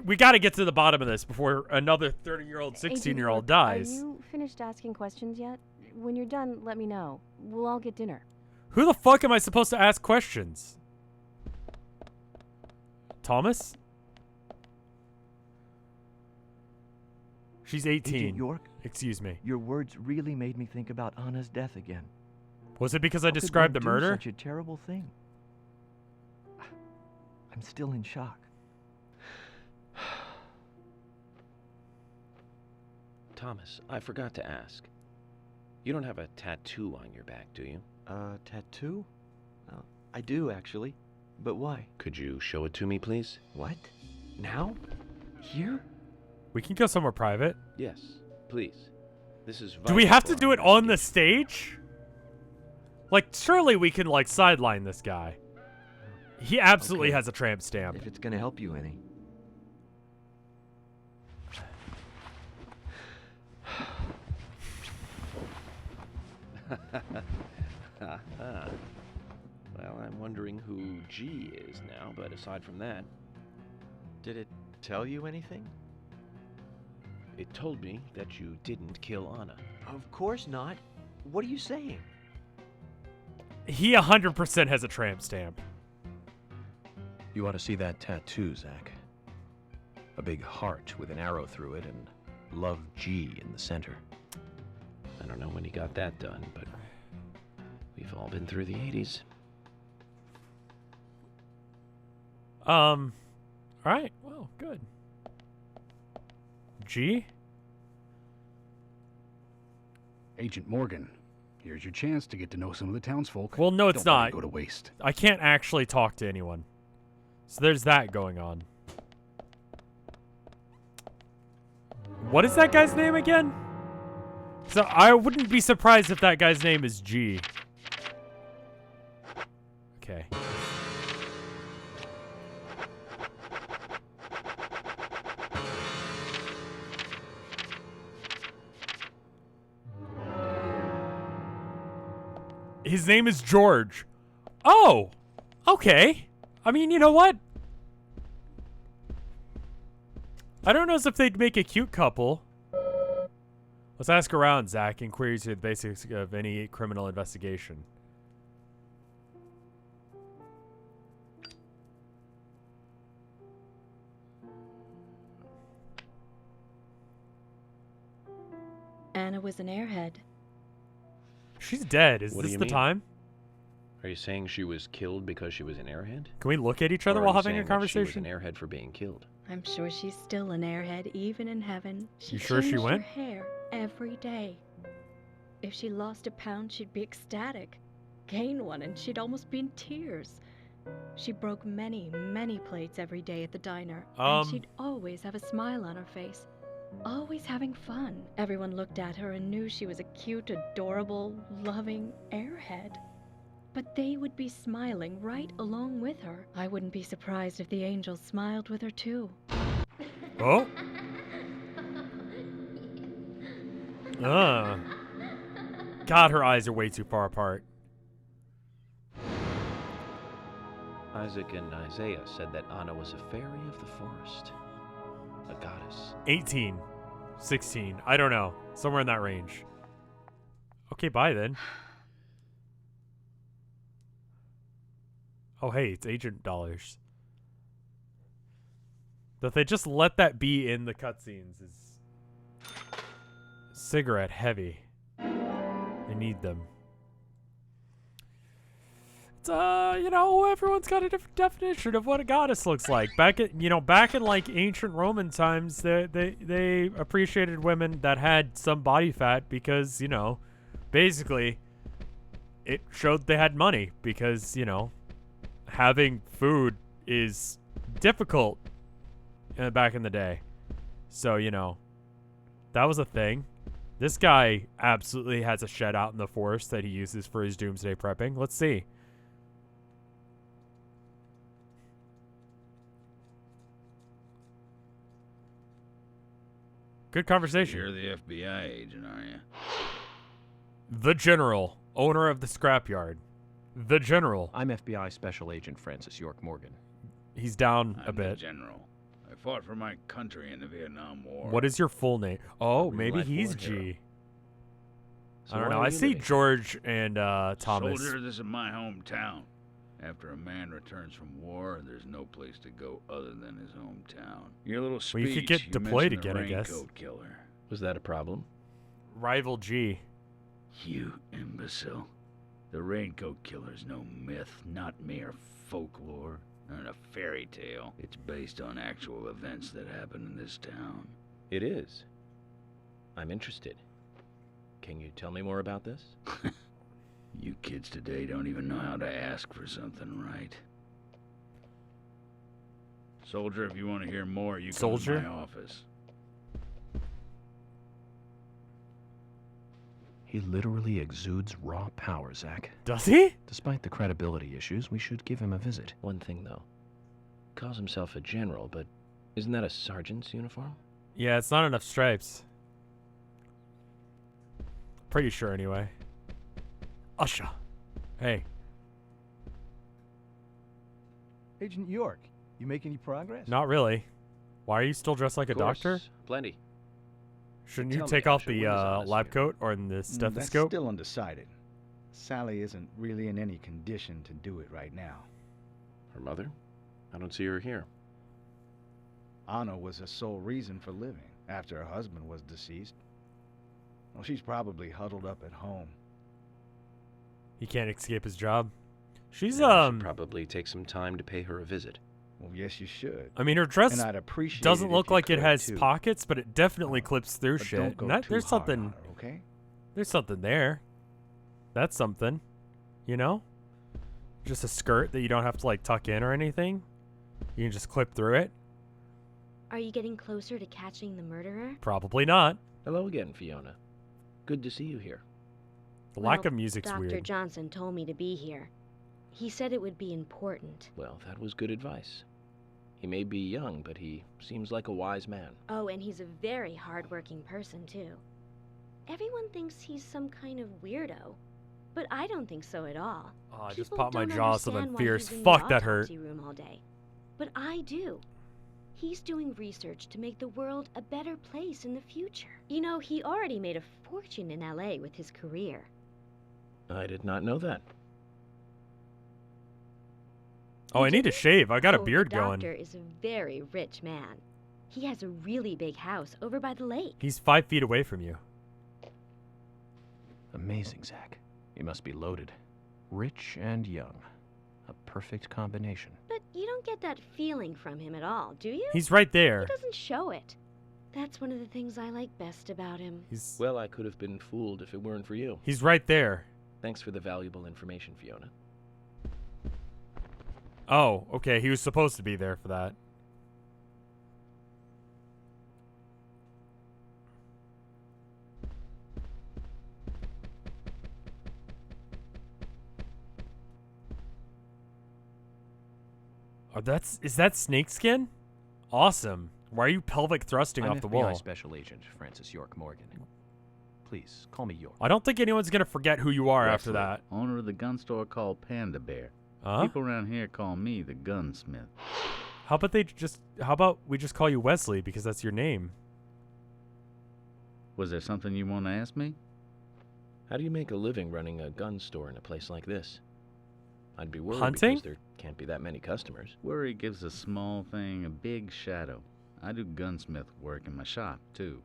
We got to get to the bottom of this before another 30-year-old, 16-year-old dies. Are you finished asking questions yet? When you're done, let me know. We'll all get dinner. Who the fuck am I supposed to ask questions? Thomas? She's 18. Agent York, Excuse me. your words really made me think about Anna's death again. Was it because I How could described the one do murder? Such a terrible thing. I'm still in shock. Thomas, I forgot to ask. You don't have a tattoo on your back, do you? Tattoo? I do, actually. But why? Could you show it to me, please? What? Now? Here? We can go somewhere private. Yes, please. This is Do we vital have for to our do it on the investigation. stage? Like, surely we can, like, sideline this guy. He absolutely Okay. has a tramp stamp. If it's gonna help you any. Well, I'm wondering who G is now, but aside from that, Did it tell you anything? it told me that you didn't kill Anna. Of course not. What are you saying? He 100% has a tramp stamp. You ought to see that tattoo, Zach. A big heart with an arrow through it and Love G in the center. I don't know when he got that done, but we've all been through the 80s. Alright, well, good. G? Agent Morgan, here's your chance to get to know some of the townsfolk. Well, no, it's Don't let not. it go to waste. I can't actually talk to anyone. So there's that going on. What is that guy's name again? So I wouldn't be surprised if that guy's name is G. Okay. His name is George. Oh, okay. I mean, you know what? I don't know if they'd make a cute couple. Let's ask around, Zach. Inquiries to the basics of any criminal investigation. Anna was an airhead. She's dead. Is What do this you the mean? time? Are you saying she was killed because she was an airhead? Can we look at each other Or are while you having a saying that conversation? She was an airhead for being killed. I'm sure she's still an airhead, even in heaven. She You sure she changed went? her hair every day. If she lost a pound, she'd be ecstatic. Gain one, and she'd almost be in tears. She broke many, many plates every day at the diner, and she'd always have a smile on her face. Always having fun. Everyone looked at her and knew she was a cute, adorable, loving airhead. But they would be smiling right along with her. I wouldn't be surprised if the angels smiled with her too. Oh. God, her eyes are way too far apart. Isaac and Isaiah said that Anna was a fairy of the forest. A goddess. 18. 16. I don't know. Somewhere in that range. Okay, bye then. Oh, hey, it's agent dollars. That they just let that be in the cutscenes is cigarette heavy. I need them. It's you know, everyone's got a different definition of what a goddess looks like. Back in like ancient Roman times, they appreciated women that had some body fat because, you know, basically it showed they had money because, you know, having food is difficult back in the day. So, you know, that was a thing. This guy absolutely has a shed out in the forest that he uses for his doomsday prepping. Let's see. Good conversation. You're the FBI agent, are you? The General, owner of the scrapyard. The General. I'm FBI Special Agent Francis York Morgan. He's down a I'm bit. the general. I fought for my country in the Vietnam War. What is your full name? Oh, Real maybe life he's war G. hero. So I don't why know. are I you see living? George and Thomas. Soldier, this is my hometown. After a man returns from war, there's no place to go other than his hometown. Your little speech, Well, you could get deployed mentioned the again, I guess. Raincoat Killer. Was that a problem? Rival G. You imbecile. The Raincoat Killer's no myth, not mere folklore, not a fairy tale. It's based on actual events that happen in this town. It is. I'm interested. Can you tell me more about this? You kids today don't even know how to ask for something right. Soldier, if you want to hear more, you come to my office. He literally exudes raw power, Zach. Does he? Despite the credibility issues, we should give him a visit. One thing, though. Calls himself a general, but isn't that a sergeant's uniform? Yeah, it's not enough stripes. Pretty sure, anyway. Usha. Hey. Agent York, you make any progress? Not really. Why are you still dressed like a doctor? Plenty. Shouldn't Tell you me, take off Usha, the what is honest lab here? coat or in the That's stethoscope? still undecided. Sally isn't really in any condition to do it right now. Her mother? I don't see her here. Anna was her sole reason for living after her husband was deceased. Well, she's probably huddled up at home. He can't escape his job. She's I should probably take some time to pay her a visit. Well, yes, you should. I mean, her dress And I'd appreciate doesn't it look if you like it could, has too. pockets, but it definitely clips through But shit. don't go And that, too there's hard something. on her, okay? There's something there. That's something. You know? Just a skirt that you don't have to like tuck in or anything. You can just clip through it. Are you getting closer to catching the murderer? Probably not. Hello again, Fiona. Good to see you here. The lack of music's Dr. weird. Johnson told me to be here. He said it would be important. Well, that was good advice. He may be young, but he seems like a wise man. Oh, and he's a very hard-working person, too. Everyone thinks he's some kind of weirdo. But I don't think so at all. Oh, I just People popped my don't jaw so understand then why fierce. he's in Fuck, the that hurt. autopsy room all day. But I do. He's doing research to make the world a better place in the future. You know, he already made a fortune in LA with his career. I did not know that. Oh, I need to shave. I got a beard the going. doctor is a very rich man. He has a really big house over by the lake. He's 5 feet away from you. Amazing, Zach. You must be loaded. Rich and young. A perfect combination. But you don't get that feeling from him at all, do you? He's right there. He doesn't show it. That's one of the things I like best about him. Well, I could have been fooled if it weren't for you. He's right there. Thanks for the valuable information, Fiona. Oh, okay. He was supposed to be there for that. Oh, is that snakeskin? Awesome. Why are you pelvic thrusting I'm off the FBI wall? Special Agent Francis York Morgan. Please, call me York. I don't think anyone's gonna forget who you are after Wesley, that. Owner of the gun store called Panda Bear. Huh? People around here call me the gunsmith. How about we just call you Wesley because that's your name? Was there something you want to ask me? How do you make a living running a gun store in a place like this? I'd be worried Hunting? because there can't be that many customers. Worry gives a small thing a big shadow. I do gunsmith work in my shop, too.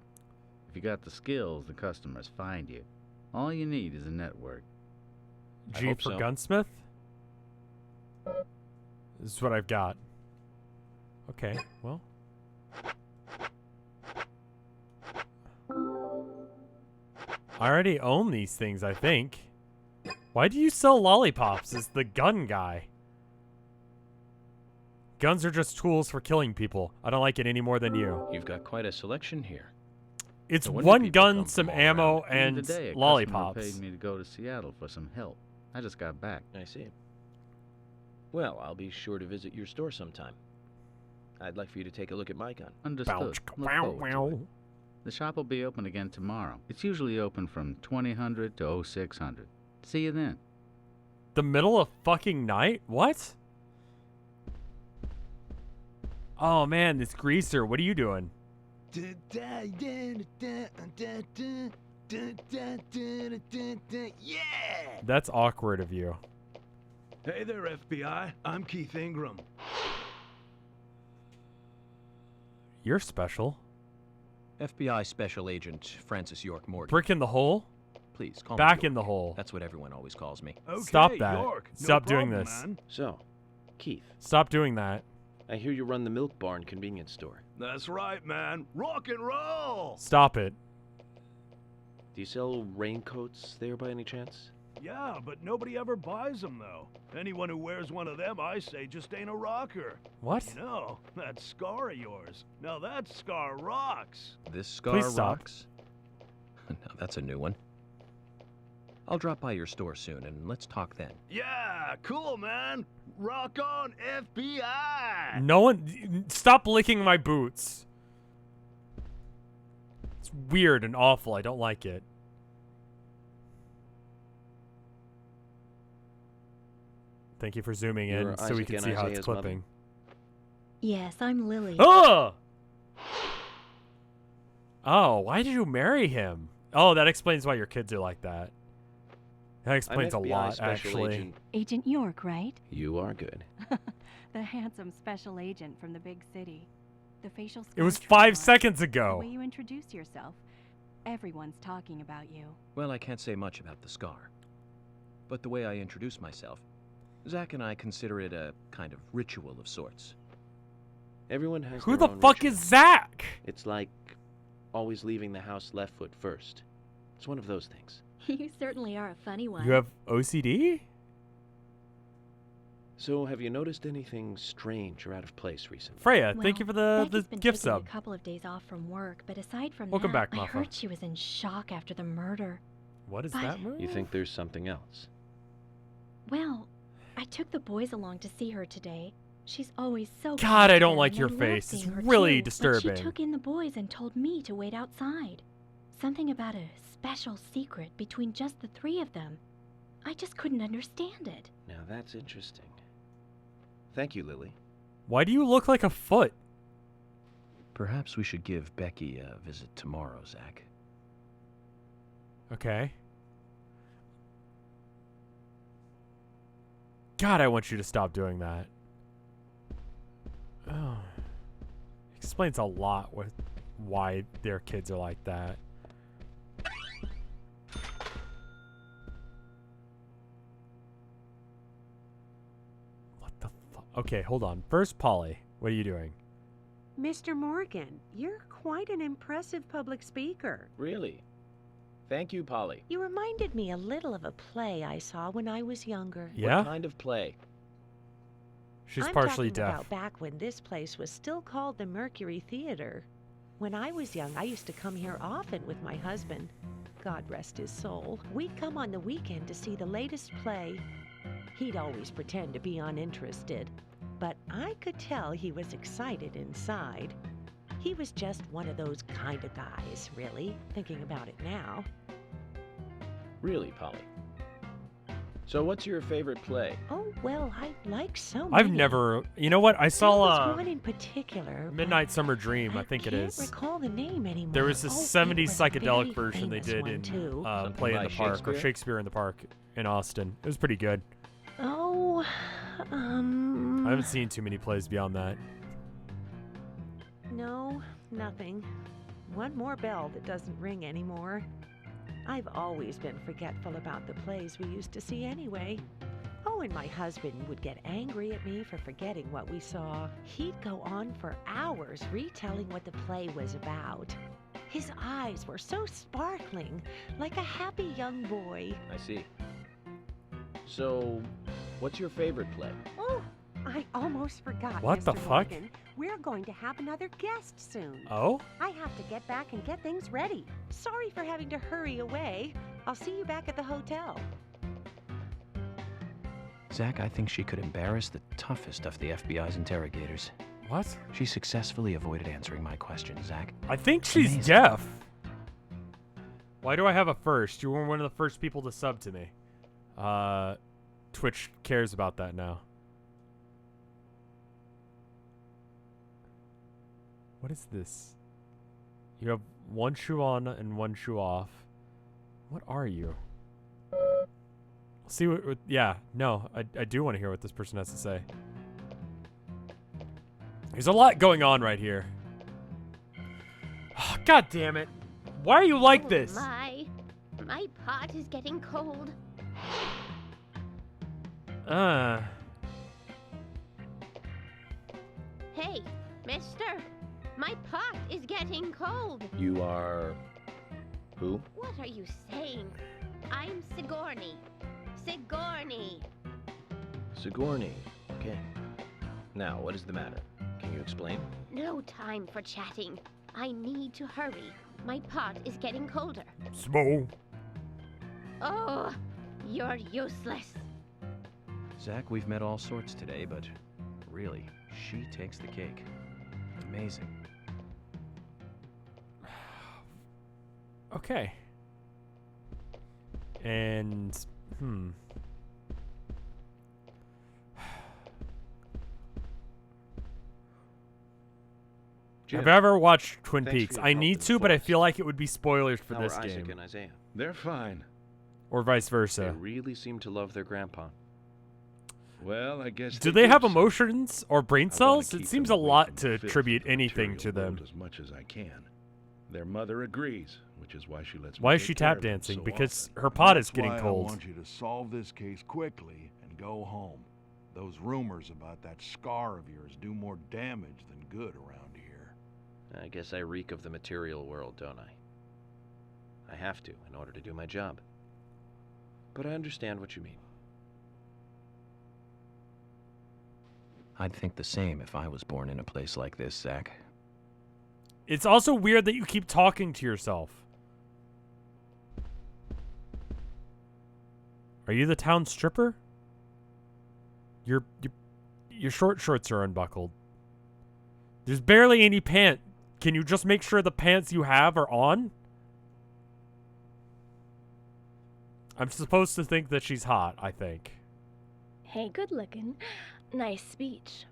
If you got the skills, the customers find you. All you need is a network. G for gunsmith? This is what I've got. Okay, well. I already own these things, I think. Why do you sell lollipops as the gun guy? Guns are just tools for killing people. I don't like it any more than you. You've got quite a selection here. It's No wonder one people gun, come some from all ammo, around. and Today, a lollipops. customer paid me to go to Seattle for some help. I just got back. I see. Well, I'll be sure to visit your store sometime. I'd like for you to take a look at my gun. Understood. Look forward to it. The shop will be open again tomorrow. It's usually open from 2000 to 0600. See you then. The middle of fucking night? What? Oh man, this greaser, what are you doing? Yeah! That's awkward of you. Hey there, FBI. I'm Keith Ingram. You're special. FBI Special Agent Francis York Morgan. Brick in the hole? Please, call me Back York. in the hole. That's what everyone always calls me. Okay, Stop that. York. No Stop doing problem, this. man. So, Keith, Stop doing that. I hear you run the Milk Barn convenience store. That's right, man. Rock and roll! Stop it. Do you sell raincoats there by any chance? Yeah, but nobody ever buys them, though. Anyone who wears one of them, I say, just ain't a rocker. What? You know, that scar of yours. Now that scar rocks. This scar Please stop. rocks. Now that's a new one. I'll drop by your store soon, and let's talk then. Yeah, cool, man. Rock on, FBI! No one... Stop licking my boots. It's weird and awful. I don't like it. Thank you for zooming in You're so we Isaac can and see how it's Isaiah's mother? clipping. Yes, I'm Lily. Oh! Oh, why did you marry him? Oh, that explains why your kids are like that. That explains a FBI lot, Special actually. Agent. Agent York, right? You are good. The handsome special agent from the big city. The facial It was scar 5 trademark. seconds The ago. way you introduce yourself. Everyone's talking about you. Well, I can't say much about the scar. But the way I introduce myself, Zach and I consider it a kind of ritual of sorts. Everyone has Who their the own fuck ritual. is Zach? It's like always leaving the house left foot first. It's one of those things. You certainly are a funny one. You have OCD? So, have you noticed anything strange or out of place recently? Freya, Well, thank you for the Becky's been gift taking sub. a couple of days off from work, but aside from Welcome that, back, I Muffa. heard she was in shock after the murder. What is But- that move? You think there's something else? Well, I took the boys along to see her today. She's always so God, kind I to don't them, like and your they love face. It's seeing her really too. But disturbing. she took in the boys and told me to wait outside. Something about a special secret between just the three of them. I just couldn't understand it. Now that's interesting. Thank you, Lily. Why do you look like a foot? Perhaps we should give Becky a visit tomorrow, Zach. Okay. God, I want you to stop doing that. Oh. Explains a lot with why their kids are like that. What the fuck? Okay, hold on. First, Polly, what are you doing? Mr. Morgan, you're quite an impressive public speaker. Really? Thank you, Polly. You reminded me a little of a play I saw when I was younger. Yeah? What kind of play? She's I'm partially talking deaf. about back when this place was still called the Mercury Theater. When I was young, I used to come here often with my husband. God rest his soul. We'd come on the weekend to see the latest play. He'd always pretend to be uninterested, but I could tell he was excited inside. He was just one of those kind of guys, really, thinking about it now. Really, Polly? So what's your favorite play? Oh, well, I like so many. I've never... You know what? I There saw was one in particular, but Midnight Summer Dream, I think it can't is. recall the name anymore. There was this Oh, it 70s was a psychedelic very version they famous did one, in too. Play in by the Park, or Shakespeare? Shakespeare in the Park in Austin. It was pretty good. Oh, I haven't seen too many plays beyond that. no, nothing. One more bell that doesn't ring anymore. I've always been forgetful about the plays we used to see anyway. Oh, and my husband would get angry at me for forgetting what we saw. He'd go on for hours retelling what the play was about. His eyes were so sparkling, like a happy young boy. I see. So, what's your favorite play? Oh, I almost forgot, What Mr. the fuck? Morgan. We're going to have another guest soon. Oh? I have to get back and get things ready. Sorry for having to hurry away. I'll see you back at the hotel. Zach, I think she could embarrass the toughest of the FBI's interrogators. What? She successfully avoided answering my question, Zach. I think she's deaf. Why do I have a first? You were one of the first people to sub to me. Twitch cares about that now. What is this? You have one shoe on and one shoe off. What are you? See what yeah, no, I do want to hear what this person has to say. There's a lot going on right here. Oh, God damn it. Why are you like this? My pot is getting cold. Hey, mister. My pot is getting cold. You are... who? What are you saying? I'm Sigourney. Sigourney. Sigourney. Okay. Now, what is the matter? Can you explain? No time for chatting. I need to hurry. My pot is getting colder. Smo. Oh, you're useless. Zach, we've met all sorts today, but really, she takes the cake. Amazing. Okay. And, Jim, Have I ever watched Twin thanks for Peaks? your I help need in to, the but I forest. feel like it would be spoilers for How this are Isaac game. and Isaiah? They're fine. Or vice They versa. really seem to love their grandpa. Well, I guess Do they have so. emotions or brain I wanna cells? It keep seems them a away lot from to the filth attribute of the anything material to them. world as much as I can. Their mother agrees, which is why she lets me Why is take she care tap of them dancing? so Because often. her pot is That's getting why I cold. want you to solve this case quickly and go home. Those rumors about that scar of yours do more damage than good around here. I guess I reek of the material world, don't I? I have to in order to do my job. But I understand what you mean. I'd think the same if I was born in a place like this, Zach. It's also weird that you keep talking to yourself. Are you the town stripper? Your short shorts are unbuckled. There's barely any pant. Can you just make sure the pants you have are on? I'm supposed to think that she's hot, I think. Hey, good looking. Nice speech.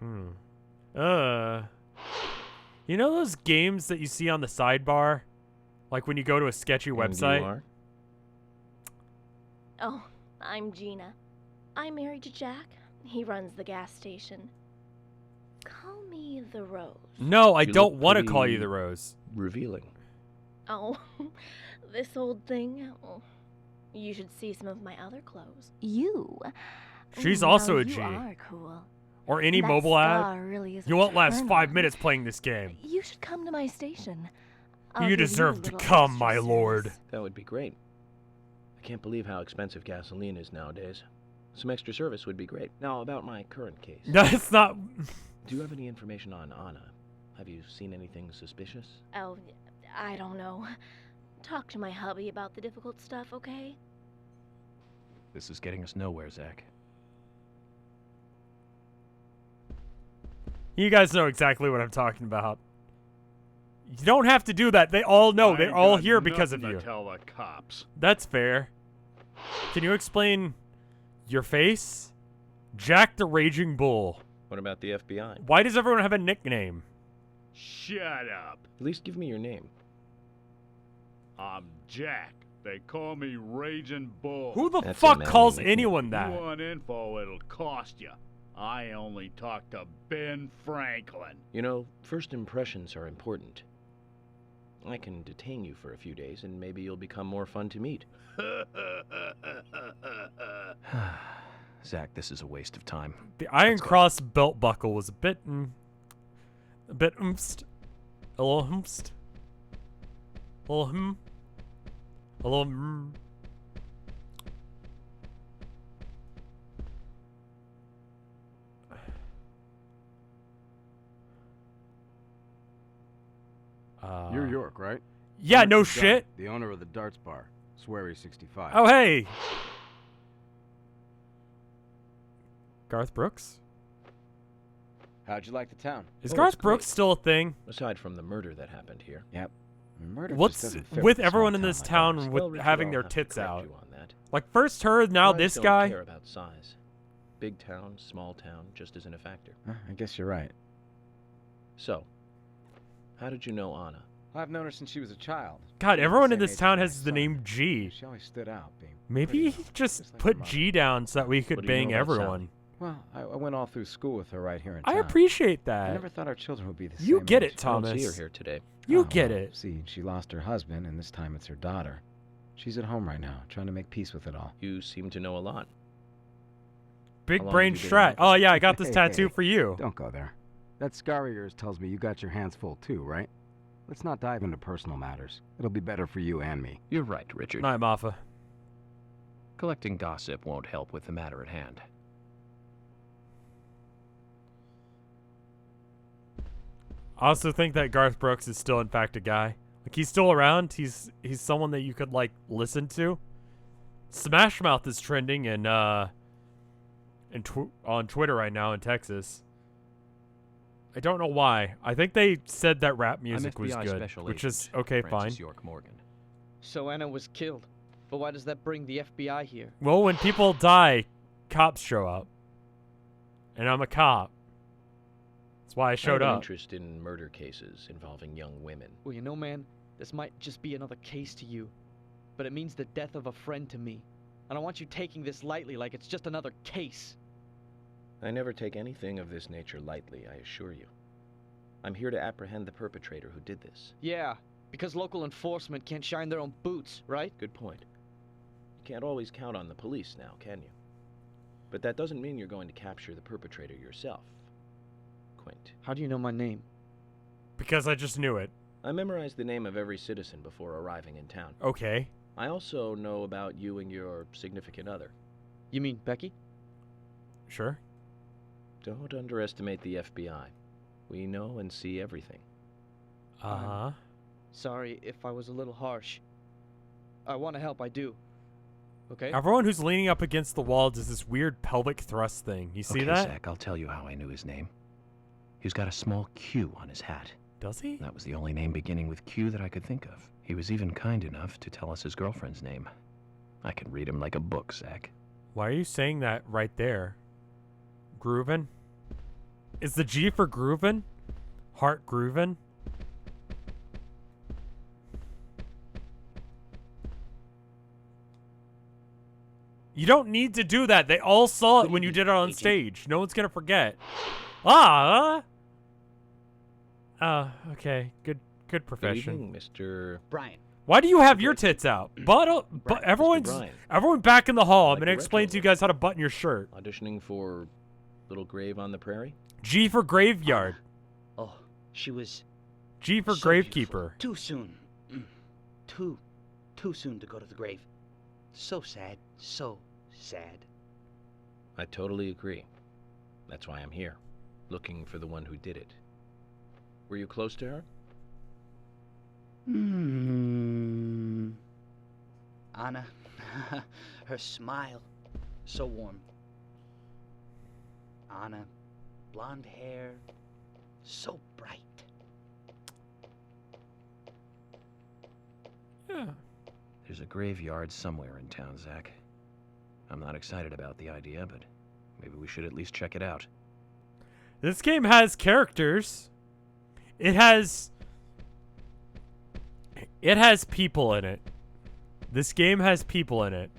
You know those games that you see on the sidebar? Like when you go to a sketchy website? You are? Oh, I'm Gina. I'm married to Jack. He runs the gas station. Call me the Rose. No, I You don't look want to call you pretty the Rose. Revealing. Oh, this old thing. Oh, you should see some of my other clothes. You? She's Now also a you G. are cool. Or any That mobile scar ad. really is You a won't last turn 5 on. minutes playing this game. You should come to my station. I'll You give deserve a to little come, extra my service. lord. That would be great. I can't believe how expensive gasoline is nowadays. Some extra service would be great. Now, about my current case. That's not... Do you have any information on Anna? Have you seen anything suspicious? Oh, I don't know. Talk to my hubby about the difficult stuff, okay? This is getting us nowhere, Zach. You guys know exactly what I'm talking about. You don't have to do that. They all know. They're all here because of you. Tell the cops. That's fair. Can you explain your face? Jack the Raging Bull. What about the FBI? Why does everyone have a nickname? Shut up. At least give me your name. I'm Jack. They call me Raging Bull. Who the That's a fuck manly calls nickname. anyone You that? want info, it'll cost you. I only talk to Ben Franklin. You know, first impressions are important. I can detain you for a few days, and maybe you'll become more fun to meet. Zach, this is a waste of time. The Iron Cross belt buckle was a bit oomst. A little oomst. A little A little You're York, right? Yeah, York no is Doug, shit. The owner of the darts bar, Swery 65. Oh, hey. Garth Brooks? How'd you like the town? Is Garth Brooks still a thing? Aside from the murder that happened here. Yep. Murder just What's doesn't fit with a everyone small in this like town ours. with Well, Richard, having I'll their have to tits correct out? you on that. Like first her, now Guys this don't guy? care about size. Big town, small town, just isn't a factor. I guess you're right. So, how did you know Anna? I've known her since she was a child. God, She was everyone the in same this age town as has my the son. name G. She always stood out, being Maybe he just put G down so that we could What do you bang know about everyone. Well, I went all through school with her right here in I town. appreciate I that. never thought our children would be the same. You get age. it, Thomas. I don't see her here today. You Oh, get well, it. See, she lost her husband, and this time it's her daughter. She's at home right now, trying to make peace with it all. You seem to know a lot. Big How long brain have you been in strat. Oh yeah, I got this Hey, tattoo hey, for you. Don't go there. That scar of yours tells me you got your hands full too, right? Let's not dive into personal matters. It'll be better for you and me. You're right, Richard. Night, Maffa. Collecting gossip won't help with the matter at hand. I also think that Garth Brooks is still, in fact, a guy. Like he's still around. He's someone that you could like listen to. Smash Mouth is trending on Twitter right now in Texas. I don't know why. I think they said that rap music was FBI good, Special which Agent is okay, Francis fine. York Morgan. So Anna was killed. But why does that bring the FBI here? Well, when people die, cops show up, and I'm a cop. That's why I showed I have an up. interest in murder cases involving young women. Well, you know, man, this might just be another case to you. But it means the death of a friend to me. I don't want you taking this lightly like it's just another case. I never take anything of this nature lightly, I assure you. I'm here to apprehend the perpetrator who did this. Yeah, because local enforcement can't shine their own boots, right? Good point. You can't always count on the police now, can you? But that doesn't mean you're going to capture the perpetrator yourself. Quint. How do you know my name? Because I just knew it. I memorized the name of every citizen before arriving in town. Okay. I also know about you and your significant other. You mean Becky? Sure. Don't underestimate the FBI. We know and see everything. Uh-huh. Sorry if I was a little harsh. I want to help, I do. Okay? Everyone who's leaning up against the wall does this weird pelvic thrust thing. You see okay, that? Zach, I'll tell you how I knew his name. He's got a small Q on his hat. Does he? That was the only name beginning with Q that I could think of. He was even kind enough to tell us his girlfriend's name. I can read him like a book, Zach. Why are you saying that right there? Groovin'? Is the G for groovin'? Heart groovin'? You don't need to do that. They all saw it when you did it on stage. No one's gonna forget. Okay. Good profession. Good evening, Mr. Brian. Why do you have your tits out? But everyone back in the hall. I'm gonna explain to you guys how to button your shirt. Auditioning for Little Grave on the Prairie? G for graveyard. Oh, she was... G for so gravekeeper. Too soon. Too soon to go to the grave. So sad. So sad. I totally agree. That's why I'm here, looking for the one who did it. Were you close to her? Anna, her smile, so warm. Anna, blonde hair, so bright. Yeah. There's a graveyard somewhere in town, Zach. I'm not excited about the idea, but maybe we should at least check it out. This game has characters. It has people in it. This game has people in it.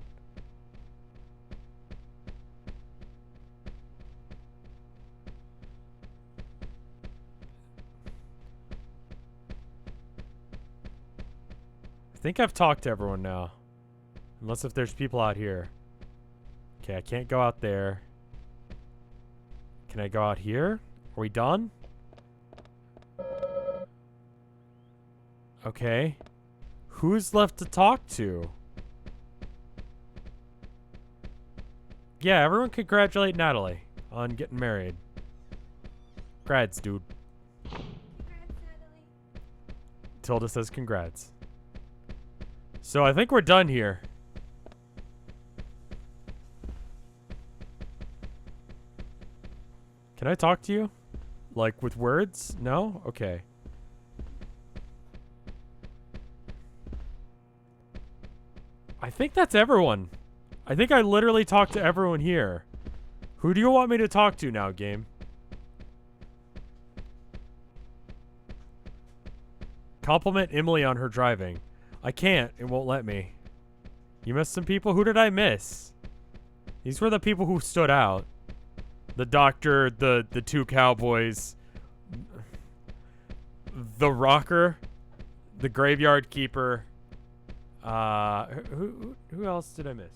I think I've talked to everyone now. Unless if there's people out here. Okay, I can't go out there. Can I go out here? Are we done? Okay. Who's left to talk to? Yeah, everyone congratulate Natalie on getting married. Congrats, dude. Tilda says congrats. So I think we're done here. Can I talk to you? Like with words? No? Okay. I think that's everyone. I think I literally talked to everyone here. Who do you want me to talk to now, game? Compliment Emily on her driving. I can't. It won't let me. You missed some people? Who did I miss? These were the people who stood out. The doctor, the two cowboys, the rocker, the graveyard keeper. Who else did I miss?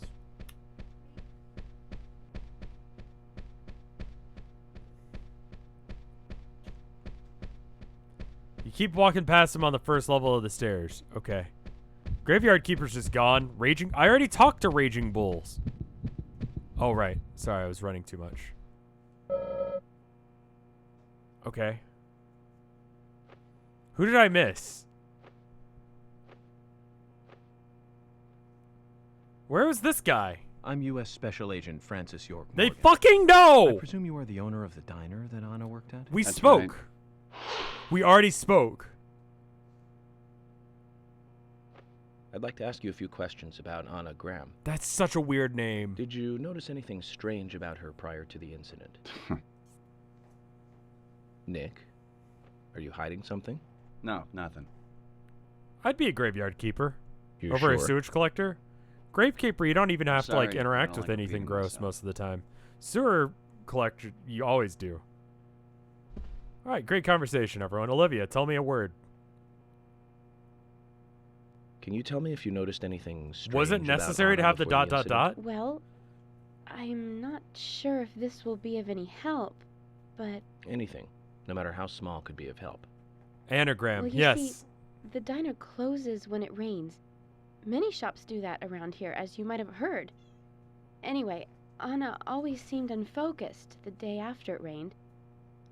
You keep walking past him on the first level of the stairs. Okay. Graveyard keeper's just gone. Raging. I already talked to Raging Bulls. Oh, right. Sorry, I was running too much. Okay. Who did I miss? Where was this guy? I'm U.S. Special Agent Francis York They Morgan. fucking know! I presume you are the owner of the diner that Anna worked at? We spoke. We already spoke. I'd like to ask you a few questions about Anna Graham. That's such a weird name. Did you notice anything strange about her prior to the incident? Nick, are you hiding something? No, nothing. I'd be a graveyard keeper. You over a sure? sewage collector. Gravekeeper, you don't even have to like Sorry, I interact don't with like anything repeating gross myself. most of the time. Sewer collector, you always do. All right, great conversation, everyone. Olivia, tell me a word. Can you tell me if you noticed anything strange Was it about necessary to Anna have the before dot incident? Well, I'm not sure if this will be of any help, but... Anything, no matter how small, could be of help. Anagram, Well, you yes. see, the diner closes when it rains. Many shops do that around here, as you might have heard. Anyway, Anna always seemed unfocused the day after it rained,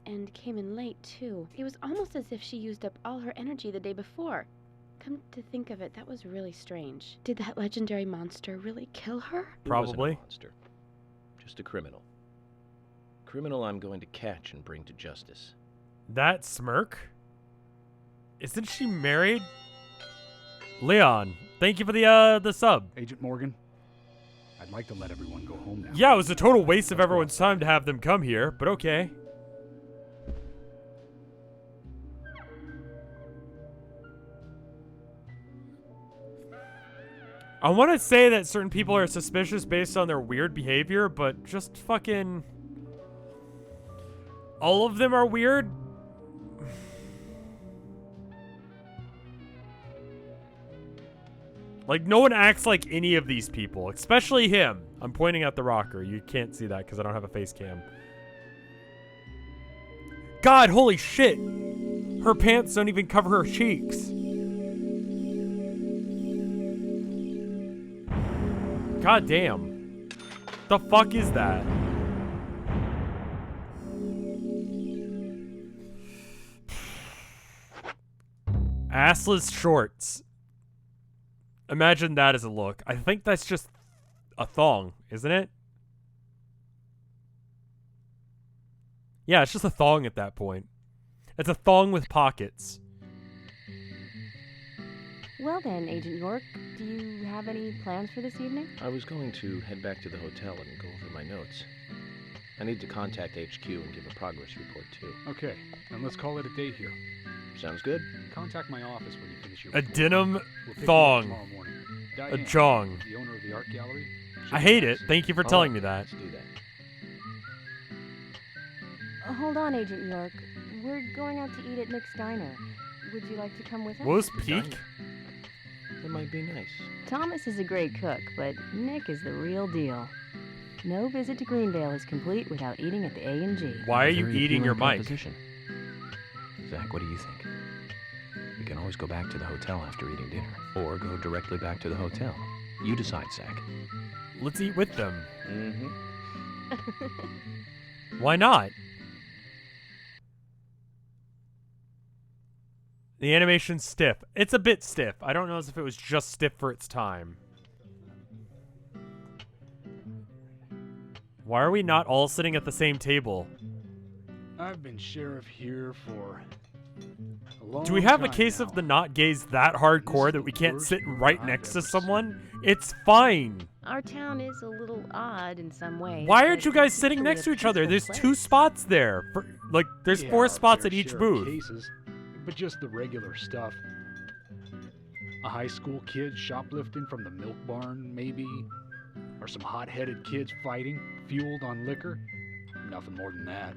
and came in late, too. It was almost as if she used up all her energy the day before. Come to think of it, that was really strange. Did that legendary monster really kill her? He wasn't a monster, just a criminal. Criminal I'm going to catch and bring to justice. That smirk? Isn't she married? Leon, thank you for the sub. Agent Morgan, I'd like to let everyone go home now. Yeah, it was a total waste of everyone's time to have them come here, but okay. I want to say that certain people are suspicious based on their weird behavior, but just fucking... all of them are weird? Like, no one acts like any of these people, especially him. I'm pointing at the rocker. You can't see that because I don't have a face cam. God, holy shit! Her pants don't even cover her cheeks. God damn. The fuck is that? Assless shorts. Imagine that as a look. I think that's just a thong, isn't it? Yeah, it's just a thong at that point. It's a thong with pockets. Well then, Agent York, do you have any plans for this evening? I was going to head back to the hotel and go over my notes. I need to contact HQ and give a progress report, too. Okay, then let's call it a day here. Sounds good. Contact my office when you finish your A report. denim We'll pick you up thong. tomorrow morning. A Diane, jong. the owner of the art gallery. I hate it. Thank you for telling me that. Let's do that. Hold on, Agent York. We're going out to eat at Nick's Diner. Would you like to come with us? Rose Peak? That might be nice. Thomas is a great cook, but Nick is the real deal. No visit to Greenvale is complete without eating at the A&G. Why are you Very eating your appealing mic? proposition. Zach, what do you think? We can always go back to the hotel after eating dinner, or go directly back to the hotel. You decide, Zach. Let's eat with them. Mm-hmm. Why not? The animation's stiff. It's a bit stiff. I don't know as if it was just stiff for its time. Why are we not all sitting at the same table? I've been sheriff here for a long Do we have a time case now. of the not gays that hardcore that we can't sit right next to someone? It's fine. Our town is a little odd in some ways. Why but aren't you guys it's sitting usually next a to each other? peaceful There's place. 2 spots there. Like, there's Yeah, 4 our spots fair at each share of booth. Cases, but just the regular stuff. A high school kid shoplifting from the milk barn, maybe. Or some hot-headed kids fighting, fueled on liquor. Nothing more than that.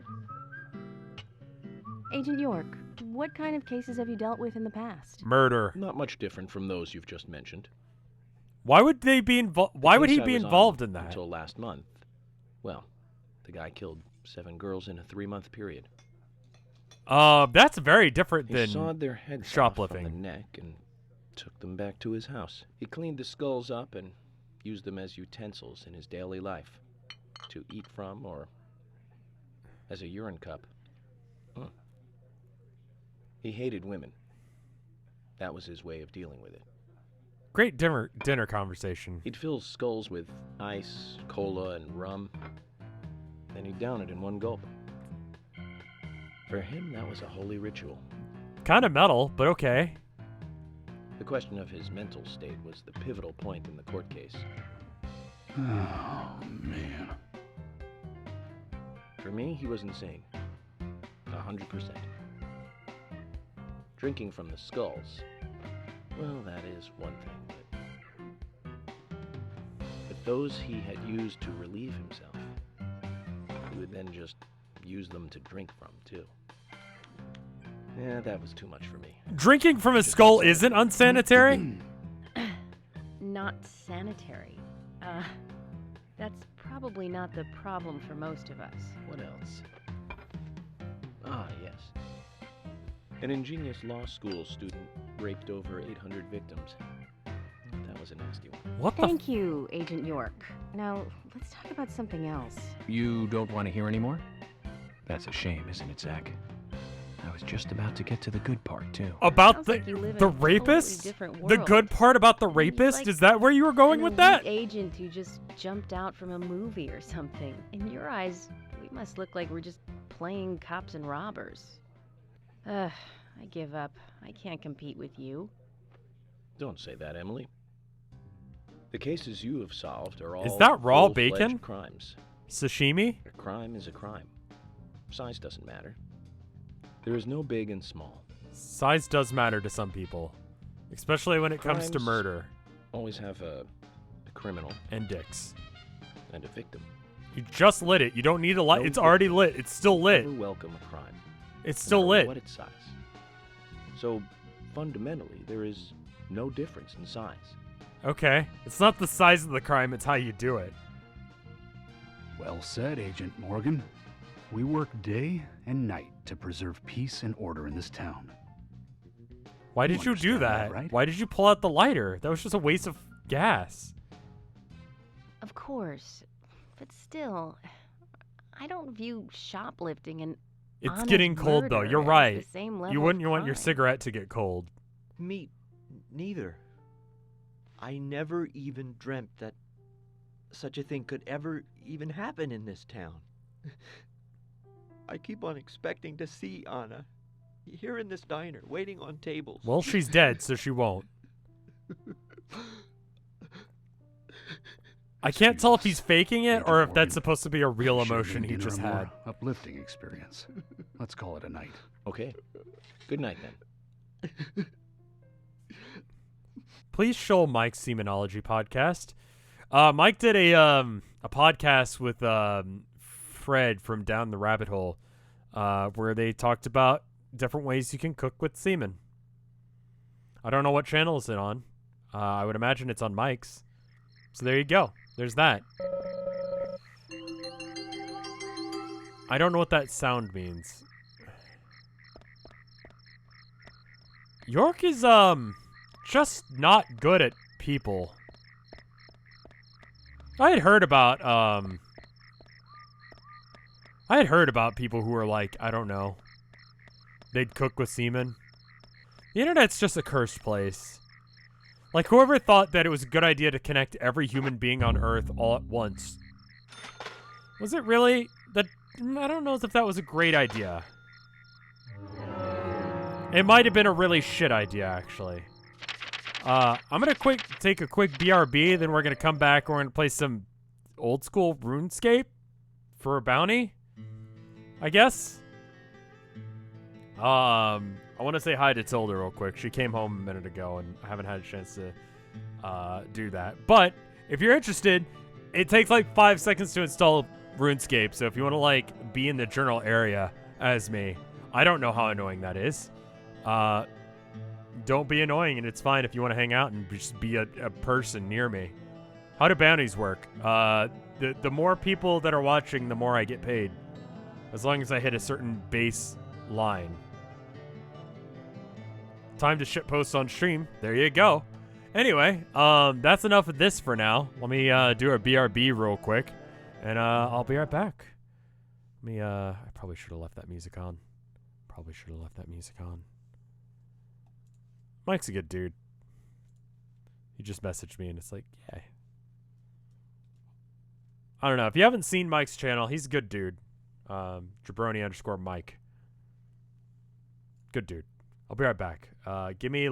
Agent York, what kind of cases have you dealt with in the past? Murder. Not much different from those you've just mentioned. Why would they be involved? Why would The he case I be was involved on in that? Until last month. Well, the guy killed 7 girls in a 3-month period. That's very different He than sawed their heads shoplifting. off on the neck and took them back to his house. He cleaned the skulls up and used them as utensils in his daily life. To eat from or as a urine cup. He hated women. That was his way of dealing with it. Great dinner conversation. He'd fill skulls with ice, cola, and rum. Then he'd down it in one gulp. For him, that was a holy ritual. Kind of metal, but okay. The question of his mental state was the pivotal point in the court case. Oh, man. For me, he was insane. 100%. Drinking from the skulls, well, that is one thing, but those he had used to relieve himself, he would then just use them to drink from, too. Yeah, that was too much for me. Drinking from a skull isn't unsanitary? Not sanitary. That's probably not the problem for most of us. What else? Ah, yes. An ingenious law school student raped over 800 victims. That was a nasty one. What Thank you, Agent York. Now, let's talk about something else. You don't want to hear anymore? That's a shame, isn't it, Zach? I was just about to get to the good part, too. About Sounds the like you live in a the totally rapist? different The world. good part about the rapist? like Is that where you were going An with that? elite agent who just jumped out from a movie or something. In your eyes, we must look like we're just playing cops and robbers. Ugh, I give up. I can't compete with you. Don't say that, Emily. The cases you have solved are all Is that raw full-fledged bacon? crimes. Sashimi? A crime is a crime. Size doesn't matter. There is no big and small. Size does matter to some people, especially when it comes to Crimes murder. Always have a criminal and dicks and a victim. You just lit it. You don't need a light. No It's already lit. It's still lit. Never welcome a crime. It's no still matter lit. What its size. So fundamentally, there is no difference in size. Okay. It's not the size of the crime, it's how you do it. Well said, Agent Morgan. We work day and night to preserve peace and order in this town. Why did you do understand that, that? right? Why did you pull out the lighter? That was just a waste of gas. Of course. But still, I don't view shoplifting and It's honest getting cold though. murder You're as right. The same level You wouldn't of want your crime. cigarette to get cold. Me neither. I never even dreamt that such a thing could ever even happen in this town. I keep on expecting to see Anna here in this diner, waiting on tables. Well, she's dead, so she won't. I can't tell if he's faking it or if that's supposed to be a real emotion he just had. Uplifting experience. Let's call it a night. Okay. Good night then. Please show Mike's Semenology podcast. Mike did a podcast with Fred from Down the Rabbit Hole, where they talked about different ways you can cook with semen. I don't know what channel is it on. I would imagine it's on Mike's. So there you go. There's that. I don't know what that sound means. York is just not good at people. I had heard about people who were like, I don't know, they'd cook with semen. The internet's just a cursed place. Like, whoever thought that it was a good idea to connect every human being on Earth all at once. Was it really? I don't know if that was a great idea. It might have been a really shit idea, actually. I'm gonna take a quick BRB, then we're gonna come back. We're gonna play some old school RuneScape for a bounty, I guess. I want to say hi to Tilda real quick. She came home a minute ago, and I haven't had a chance to do that. But if you're interested, it takes like 5 seconds to install RuneScape. So if you want to like be in the general area as me, I don't know how annoying that is. Don't be annoying, and it's fine if you want to hang out and just be a person near me. How do bounties work? The more people that are watching, the more I get paid. As long as I hit a certain base line. Time to shitpost on stream. There you go. Anyway, that's enough of this for now. Let me do a BRB real quick, and I'll be right back. I probably should have left that music on. Mike's a good dude. He just messaged me, and it's like, yeah. I don't know. If you haven't seen Mike's channel, he's a good dude. Jabroni_Mike. Good dude. I'll be right back. Give me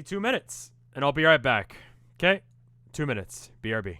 2 minutes, and I'll be right back. Okay? 2 minutes. BRB.